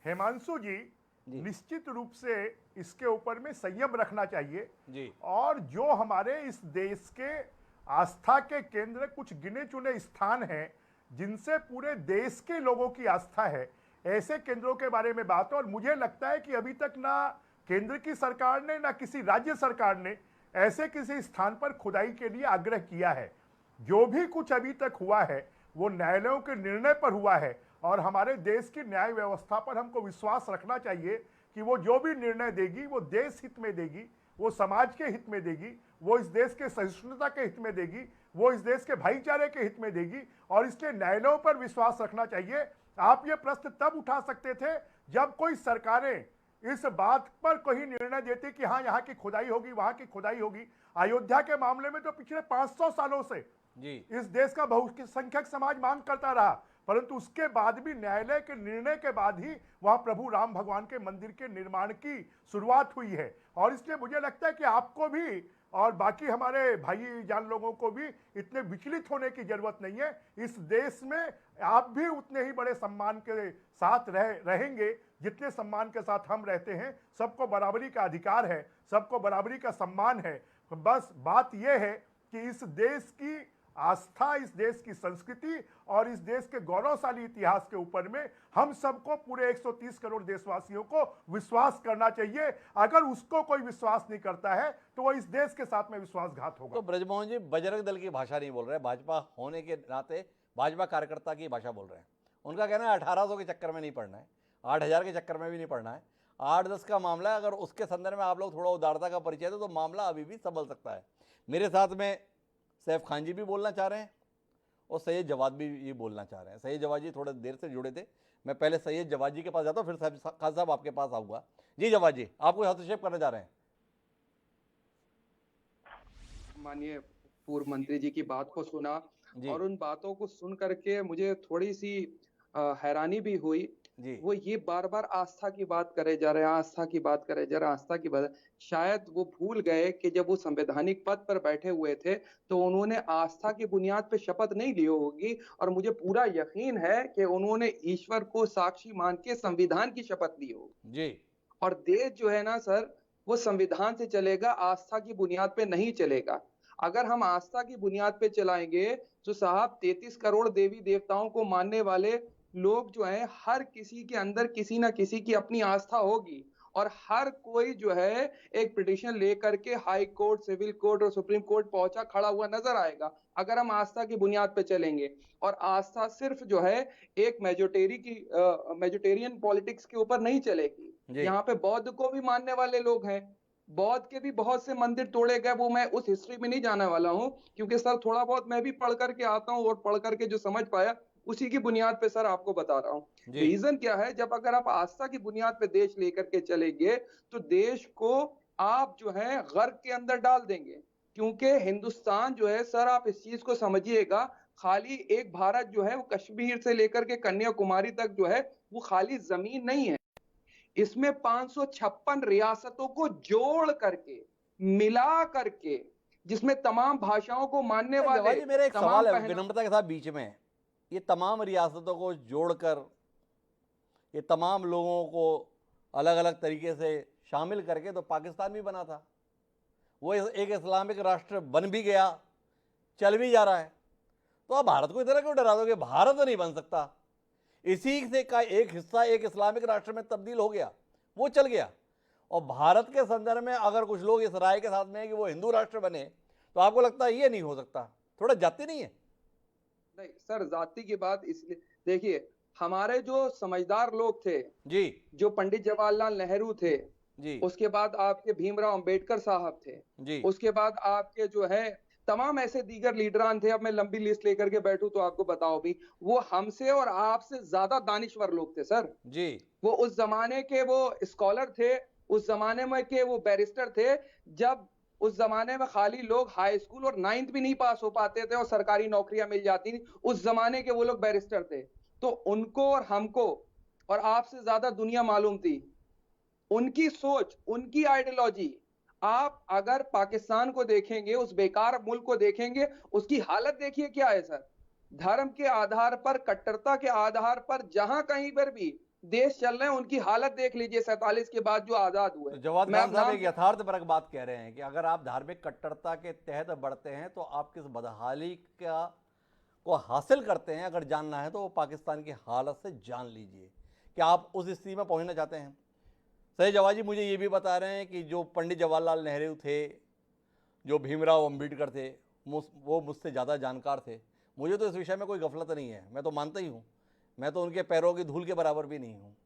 हिमांशु जी, निश्चित रूप से इसके ऊपर में संयम रखना चाहिए जी। और जो हमारे इस देश के आस्था के केंद्र कुछ गिने चुने स्थान हैं जिनसे पूरे देश के लोगों की आस्था है, ऐसे केंद्रों के बारे में बात है। और मुझे लगता है कि अभी तक ना केंद्र की सरकार ने ना किसी राज्य सरकार ने ऐसे किसी स्थान पर खुदाई के लिए आग्रह किया है। जो भी कुछ अभी तक हुआ है वो न्यायालयों के निर्णय पर हुआ है। और हमारे देश की न्याय व्यवस्था पर हमको विश्वास रखना चाहिए कि वो जो भी निर्णय देगी वो देश हित में देगी, वो समाज के हित में देगी, वो इस देश के सहिष्णुता के हित में देगी, वो इस देश के भाईचारे के हित में देगी। और इसलिए न्यायालयों पर विश्वास रखना चाहिए। आप ये प्रश्न तब उठा सकते थे जब कोई सरकारें इस बात पर कोई निर्णय देती कि हाँ यहाँ की खुदाई होगी, वहां की खुदाई होगी। अयोध्या के मामले में तो पिछले 500 सालों से जी इस देश का बहुसंख्यक समाज मांग करता रहा, परंतु उसके बाद भी न्यायालय के निर्णय के बाद ही वहां प्रभु राम भगवान के मंदिर के निर्माण की शुरुआत हुई है। और इसलिए मुझे लगता है कि आपको भी और बाकी हमारे भाई जान लोगों को भी इतने विचलित होने की जरूरत नहीं है। इस देश में आप भी उतने ही बड़े सम्मान के साथ रहेंगे जितने सम्मान के साथ हम रहते हैं। सबको बराबरी का अधिकार है, सबको बराबरी का सम्मान है। बस बात यह है कि इस देश की आस्था, इस देश की संस्कृति और इस देश के गौरवशाली इतिहास के ऊपर में हम सबको, पूरे 130 करोड़ देशवासियों को विश्वास करना चाहिए। अगर उसको कोई विश्वास नहीं करता है तो वो इस देश के साथ में विश्वासघात होगा। तो ब्रजमोहन जी बजरंग दल की भाषा नहीं बोल रहे, भाजपा होने के नाते भाजपा कार्यकर्ता की भाषा बोल रहे हैं। उनका कहना है 1800 के चक्कर में नहीं पड़ना है, 8000 के चक्कर में भी नहीं पड़ना है, 8-10 का मामला है। अगर उसके संदर्भ में आप लोग थोड़ा उदारता का परिचय दो तो मामला अभी भी संभल सकता है। मेरे साथ में सैफ खान जी भी बोलना चाह रहे हैं और सैयद जवाद भी ये बोलना चाह रहे हैं। सैयद जवाद जी थोड़े देर से जुड़े थे, मैं पहले सैयद जवाद जी के पास जाता हूँ, फिर खान साहब आपके पास आऊँगा। जी जवाद जी, आप कोई हस्तक्षेप करना चाह रहे हैं? माननीय पूर्व मंत्री जी की बात को सुना और उन बातों को सुन करके मुझे थोड़ी सी हैरानी भी हुई। वो ये बार बार आस्था की बात करे जा रहे हैं, आस्था की बात करे जा रहे हैं, आस्था की बात। शायद वो भूल गए कि जब वो संवैधानिक पद पर बैठे हुए थे तो उन्होंने आस्था की बुनियाद पे शपथ नहीं ली होगी, और मुझे पूरा यकीन है कि उन्होंने ईश्वर को साक्षी मान के संविधान की शपथ ली होगी जी। और देश जो है ना सर, वो संविधान से चलेगा, आस्था की बुनियाद पे नहीं चलेगा। अगर हम आस्था की बुनियाद पे चलाएंगे तो साहब 33 करोड़ देवी देवताओं को मानने वाले लोग जो है, हर किसी के अंदर किसी ना किसी की अपनी आस्था होगी और हर कोई जो है एक पिटीशन लेकर के हाई कोर्ट, सिविल कोर्ट और सुप्रीम कोर्ट पहुंचा खड़ा हुआ नजर आएगा अगर हम आस्था की बुनियाद पे चलेंगे। और आस्था सिर्फ जो है एक मेजोटेरियन पॉलिटिक्स के ऊपर नहीं चलेगी। यहाँ पे बौद्ध को भी मानने वाले लोग हैं, बौद्ध के भी बहुत से मंदिर तोड़े गए। वो मैं उस हिस्ट्री में नहीं जाने वाला हूँ क्योंकि सर थोड़ा बहुत मैं भी पढ़ करके आता हूँ और पढ़ करके जो समझ पाया उसी की बुनियाद पे सर आपको बता रहा हूँ। रीजन क्या है, जब अगर आप आस्था की बुनियाद पे देश लेकर के चलेंगे तो देश को आप जो है गर्क के अंदर डाल देंगे। क्योंकि हिंदुस्तान जो है सर, आप इस चीज को समझिएगा, खाली एक भारत जो है वो कश्मीर से लेकर के कन्याकुमारी तक जो है वो खाली जमीन नहीं है। इसमें 556 रियासतों को जोड़ करके, मिला करके, जिसमें तमाम भाषाओं को मानने वाले, मेरा एक सवाल है विनम्रता के साथ बीच में, ये तमाम रियासतों को जोड़कर, ये तमाम लोगों को अलग अलग तरीके से शामिल करके तो पाकिस्तान भी बना था। वो एक इस्लामिक राष्ट्र बन भी गया, चल भी जा रहा है। तो आप भारत को इतना क्यों डरा दोगे? भारत नहीं बन सकता। इसी से का एक हिस्सा एक इस्लामिक राष्ट्र में तब्दील हो गया, वो चल गया। और भारत के संदर्भ में अगर कुछ लोग इस राय के साथ में है कि वो हिंदू राष्ट्र बने, तो आपको लगता है ये नहीं हो सकता? थोड़ा जाति नहीं है? नहीं सर, जाति की बात इसलिए देखिए, हमारे जो समझदार लोग थे जी, जो पंडित जवाहरलाल नेहरू थे जी, उसके बाद आपके भीमराव अंबेडकर साहब थे जी, उसके बाद आपके जो है तमाम ऐसे दीगर लीडरान थे। अब मैं लंबी लिस्ट लेकर के बैठूं तो आपको बताओ भी, वो हमसे और आपसे ज्यादा दानिश्वर लोग थे सर जी। वो उस जमाने के वो स्कॉलर थे, उस जमाने में के वो बैरिस्टर थे, जब उस जमाने में खाली लोग हाई स्कूल और 9th भी नहीं पास हो पाते थे और सरकारी नौकरियां मिल जाती थी। उस जमाने के वो लोग बैरिस्टर थे। तो उनको और हमको और आपसे ज्यादा दुनिया मालूम थी। उनकी सोच, उनकी आइडियोलॉजी, आप अगर पाकिस्तान को देखेंगे, उस बेकार मुल्क को देखेंगे, उसकी हालत देखिए क्या है सर। धर्म के आधार पर, कट्टरता के आधार पर जहां कहीं पर भी देश चल रहे हैं, उनकी हालत देख लीजिए 47 के बाद जो आजाद हुए। तो जवाद खान साहब एक यथार्थपरक बात कह रहे हैं कि अगर आप धार्मिक कट्टरता के तहत बढ़ते हैं तो आप किस बदहाली को हासिल करते हैं, अगर जानना है तो वो पाकिस्तान की हालत से जान लीजिए। क्या आप उस स्थिति में पहुंचना चाहते हैं? सैयद जवाद जी मुझे ये भी बता रहे हैं कि जो पंडित जवाहरलाल नेहरू थे, जो भीमराव अंबेडकर थे, वो मुझसे ज़्यादा जानकार थे। मुझे तो इस विषय में कोई गफलत नहीं है, मैं तो मानता ही हूँ, मैं तो उनके पैरों की धूल के बराबर भी नहीं हूँ।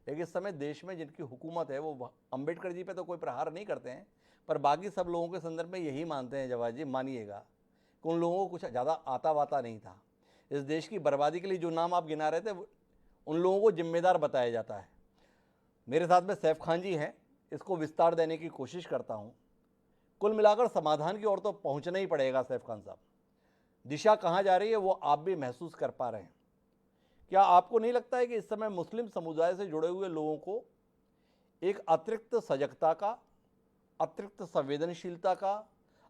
लेकिन इस समय देश में जिनकी हुकूमत है वो अंबेडकर जी पे तो कोई प्रहार नहीं करते हैं, पर बाकी सब लोगों के संदर्भ में यही मानते हैं जवाद जी, मानिएगा कि उन लोगों को कुछ ज़्यादा आता वाता नहीं था। इस देश की बर्बादी के लिए जो नाम आप गिना रहे थे उन लोगों को जिम्मेदार बताया जाता है। मेरे साथ में सैफ खान जी हैं, इसको विस्तार देने की कोशिश करता हूँ। कुल मिलाकर समाधान की ओर तो पहुँचना ही पड़ेगा सैफ खान साहब। दिशा कहाँ जा रही है वो आप भी महसूस कर पा रहे हैं। क्या आपको नहीं लगता है कि इस समय मुस्लिम समुदाय से जुड़े हुए लोगों को एक अतिरिक्त सजगता का, अतिरिक्त संवेदनशीलता का,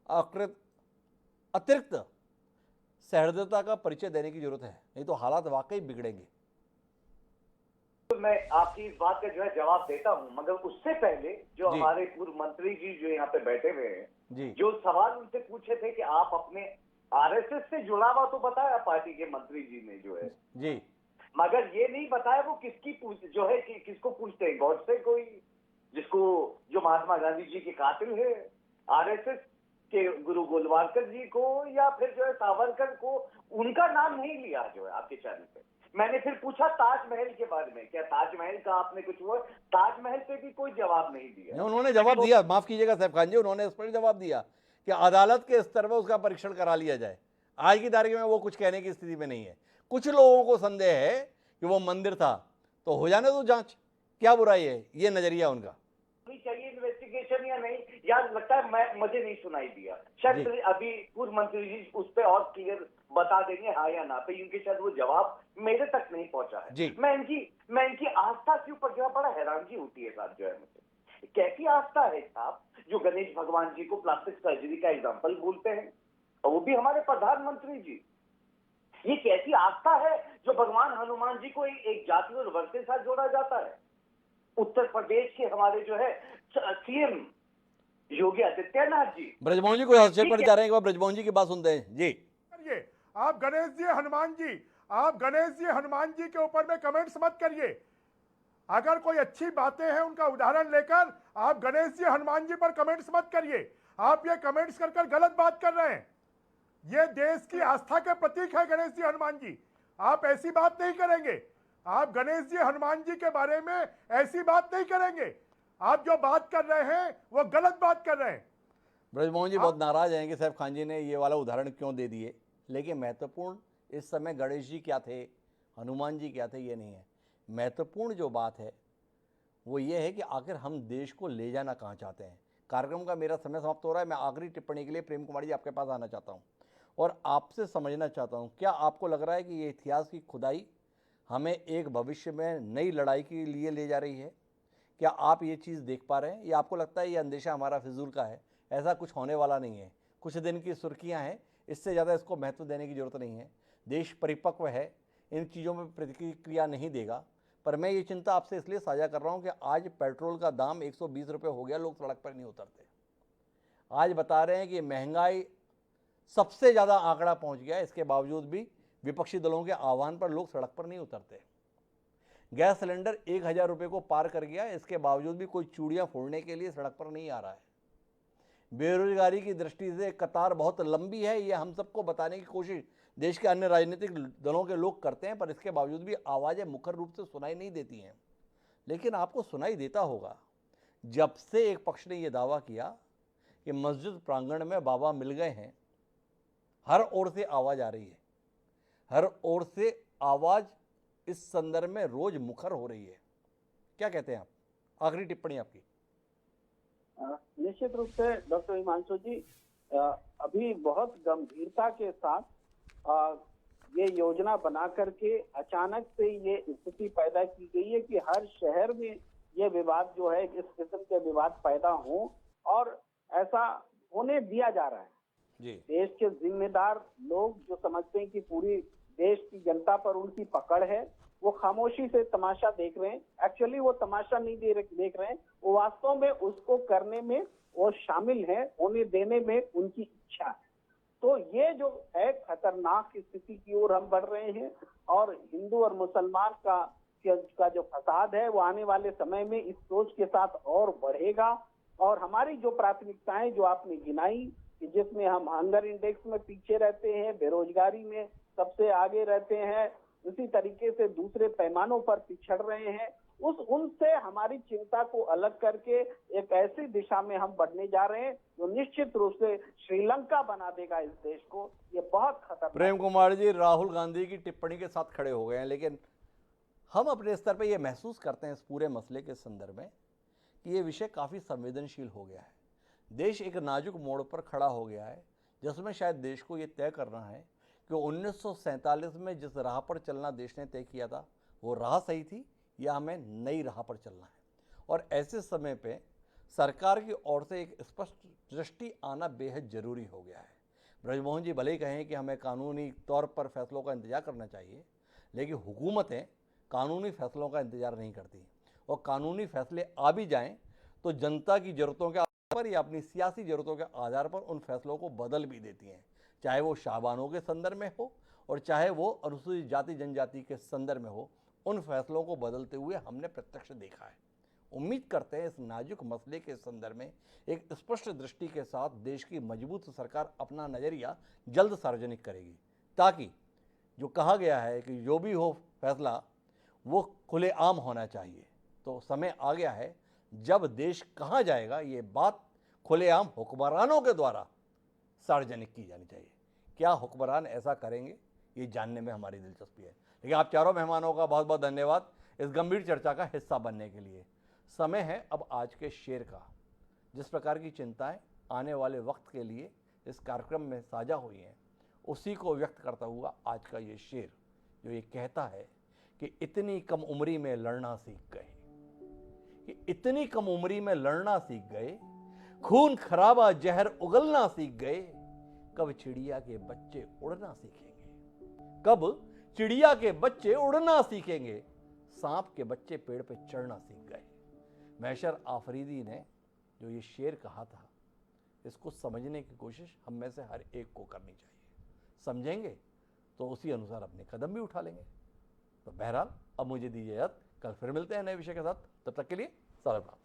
अतिरिक्त सहृदयता का परिचय देने की जरूरत है, नहीं तो हालात वाकई बिगड़ेंगे। तो मैं आपकी इस बात का जो है जवाब देता हूं, मगर उससे पहले जो जी। हमारे पूर्व मंत्री जी जो यहाँ पे बैठे हुए हैं, जी जो सवाल उनसे पूछे थे कि आप अपने आरएसएस से जुड़ा हुआ तो बताया पार्टी के मंत्री जी ने जो है, जी मगर ये नहीं बताया वो किसकी जो है कि किसको पूछते हैं, गॉड से कोई जिसको जो महात्मा गांधी जी के कातिल है, आरएसएस के गुरु गोलवालकर जी को, या फिर जो है सावरकर को, उनका नाम नहीं लिया जो है आपके चैनल पे। मैंने फिर पूछा ताजमहल के बारे में, क्या ताजमहल का आपने कुछ हुआ, ताजमहल पे भी कोई जवाब नहीं दिया। नहीं, उन्होंने जवाब दिया, माफ कीजिएगा सैफ खान जी, उन्होंने इस पर जवाब दिया कि अदालत के स्तर पर उसका परीक्षण करा लिया जाए। आज की तारीख में वो कुछ कहने की स्थिति में नहीं है। कुछ लोगों को संदेह है कि वो मंदिर था, तो हो जाने दो जांच, क्या बुराई है, ये नजरिया उनका। चाहिए इन्वेस्टिगेशन या नहीं, यार लगता है मुझे नहीं सुनाई दिया, शायद अभी पूर्व मंत्री जी उस पर और क्लियर बता देंगे हाँ या ना पे, क्योंकि शायद वो जवाब मेरे तक नहीं पहुंचा है। मैं इनकी आस्था के ऊपर जो है बड़ा हैरानगी होती है साहब, जो है मुझे कैसी आस्था है साहब, जो गणेश भगवान जी को प्लास्टिक सर्जरी का एग्जाम्पल बोलते हैं, और वो भी हमारे प्रधानमंत्री जी। ये कैसी आस्था है जो भगवान हनुमान जी को एक जाति और वर्ग के साथ जोड़ा जाता है। उत्तर प्रदेश के हमारे जो है सीएम योगी आदित्यनाथ जी, ब्रजमोहन जी को हस्तक्षेप पर जा रहे हैं, एक बार ब्रजमोहन जी की बात सुनते हैं जी। आप गणेश जी हनुमान जी के ऊपर में कमेंट्स मत करिए। अगर कोई अच्छी बातें हैं उनका उदाहरण लेकर आप गणेश जी हनुमान जी पर कमेंट्स मत करिए। आप ये कमेंट्स कर गलत बात कर रहे हैं। ये देश की आस्था के प्रतीक है गणेश जी हनुमान जी, आप ऐसी बात नहीं करेंगे। आप गणेश जी हनुमान जी के बारे में ऐसी बात नहीं करेंगे। आप जो बात कर रहे हैं वो गलत बात कर रहे हैं। ब्रजमोहन जी बहुत नाराज हैं कि सैफ खान जी ने ये वाला उदाहरण क्यों दे दिए, लेकिन महत्वपूर्ण इस समय गणेश जी क्या थे, हनुमान जी क्या थे, ये नहीं है। महत्वपूर्ण जो बात है वो ये है कि आखिर हम देश को ले जाना कहाँ चाहते हैं। कार्यक्रम का मेरा समय समाप्त हो रहा है। मैं आखिरी टिप्पणी के लिए प्रेम कुमार जी आपके पास आना चाहता हूँ और आपसे समझना चाहता हूँ, क्या आपको लग रहा है कि ये इतिहास की खुदाई हमें एक भविष्य में नई लड़ाई के लिए ले जा रही है? क्या आप ये चीज़ देख पा रहे हैं, या आपको लगता है ये अंदेशा हमारा फिजूल का है, ऐसा कुछ होने वाला नहीं है, कुछ दिन की सुर्खियां हैं, इससे ज़्यादा इसको महत्व देने की ज़रूरत नहीं है। देश परिपक्व है, इन चीज़ों में प्रतिक्रिया नहीं देगा। पर मैं ये चिंता आपसे इसलिए साझा कर रहा हूँ कि आज पेट्रोल का दाम 120 रुपये हो गया, लोग सड़क पर नहीं उतरते। आज बता रहे हैं कि महंगाई सबसे ज़्यादा आंकड़ा पहुँच गया, इसके बावजूद भी विपक्षी दलों के आह्वान पर लोग सड़क पर नहीं उतरते। गैस सिलेंडर 1000 रुपये को पार कर गया, इसके बावजूद भी कोई चूड़ियाँ फोड़ने के लिए सड़क पर नहीं आ रहा है। बेरोजगारी की दृष्टि से कतार बहुत लंबी है, ये हम सबको बताने की कोशिश देश के अन्य राजनीतिक दलों के लोग करते हैं, पर इसके बावजूद भी आवाज़ें मुखर रूप से सुनाई नहीं देती हैं। लेकिन आपको सुनाई देता होगा जब से एक पक्ष ने यह दावा किया कि मस्जिद प्रांगण में बाबा मिल गए हैं, हर ओर से आवाज़ आ रही है, हर ओर से आवाज़ इस संदर्भ में रोज मुखर हो रही है। क्या कहते हैं आप? आखिरी टिप्पणी आपकी। निश्चित रूप से डॉक्टर हिमांशु जी, अभी बहुत गंभीरता के साथ ये योजना बना करके अचानक से ये स्थिति पैदा की गई है कि हर शहर में ये विवाद जो है, इस किस्म के विवाद पैदा हो, और ऐसा होने दिया जा रहा है जी। देश के जिम्मेदार लोग जो समझते हैं कि पूरी देश की जनता पर उनकी पकड़ है, वो खामोशी से तमाशा देख रहे हैं। एक्चुअली वो तमाशा नहीं देख रहे हैं, वो वास्तव में उसको करने में वो शामिल है, होने देने में उनकी इच्छा है। तो ये जो है खतरनाक स्थिति की ओर हम बढ़ रहे हैं, और हिंदू और मुसलमान का जो फसाद है वो आने वाले समय में इस सोच के साथ और बढ़ेगा। और हमारी जो प्राथमिकताएं जो आपने गिनाई, जिसमें हम हंगर इंडेक्स में पीछे रहते हैं, बेरोजगारी में सबसे आगे रहते हैं, उसी तरीके से दूसरे पैमानों पर पिछड़ रहे हैं, उनसे हमारी चिंता को अलग करके एक ऐसी दिशा में हम बढ़ने जा रहे हैं जो निश्चित रूप से श्रीलंका बना देगा इस देश को। ये बहुत खतरनाक। प्रेम कुमार जी राहुल गांधी की टिप्पणी के साथ खड़े हो गए हैं, लेकिन हम अपने स्तर पर यह महसूस करते हैं इस पूरे मसले के संदर्भ में कि ये विषय काफ़ी संवेदनशील हो गया है। देश एक नाजुक मोड़ पर खड़ा हो गया है, जिसमें शायद देश को ये तय करना है कि 1947 में जिस राह पर चलना देश ने तय किया था वो राह सही थी या हमें नई राह पर चलना है। और ऐसे समय पे सरकार की ओर से एक स्पष्ट दृष्टि आना बेहद जरूरी हो गया है। ब्रजमोहन जी भले ही कहें कि हमें कानूनी तौर पर फैसलों का इंतजार करना चाहिए, लेकिन हुकूमतें कानूनी फैसलों का इंतजार नहीं करती, और कानूनी फैसले आ भी जाएं तो जनता की ज़रूरतों के आधार पर या अपनी सियासी ज़रूरतों के आधार पर उन फैसलों को बदल भी देती हैं, चाहे वो शाहबानों के संदर्भ में हो और चाहे वो अनुसूचित जाति जनजाति के संदर्भ में हो। उन फैसलों को बदलते हुए हमने प्रत्यक्ष देखा है। उम्मीद करते हैं इस नाजुक मसले के संदर्भ में एक स्पष्ट दृष्टि के साथ देश की मजबूत सरकार अपना नज़रिया जल्द सार्वजनिक करेगी, ताकि जो कहा गया है कि जो भी हो फैसला वो खुलेआम होना चाहिए। तो समय आ गया है जब देश कहाँ जाएगा ये बात खुलेआम हुक्मरानों के द्वारा सार्वजनिक की जानी चाहिए। क्या हुक्मरान ऐसा करेंगे, ये जानने में हमारी दिलचस्पी है। लेकिन आप चारों मेहमानों का बहुत बहुत धन्यवाद इस गंभीर चर्चा का हिस्सा बनने के लिए। समय है अब आज के शेर का। जिस प्रकार की चिंताएं आने वाले वक्त के लिए इस कार्यक्रम में साझा हुई हैं, उसी को व्यक्त करता हुआ आज का ये शेर जो ये कहता है कि इतनी कम उम्री में लड़ना सीख गए, कि इतनी कम उम्री में लड़ना सीख गए, खून खराबा जहर उगलना सीख गए, कब चिड़िया के बच्चे उड़ना सीखेंगे, कब चिड़िया के बच्चे उड़ना सीखेंगे, सांप के बच्चे पेड़ पे चढ़ना सीख गए। मैशर आफरीदी ने जो ये शेर कहा था, इसको समझने की कोशिश हम में से हर एक को करनी चाहिए। समझेंगे तो उसी अनुसार अपने कदम भी उठा लेंगे। तो बहरहाल अब मुझे दीजिए इजाजत, कल फिर मिलते हैं नए विषय के साथ। तब तक के लिए सलाम।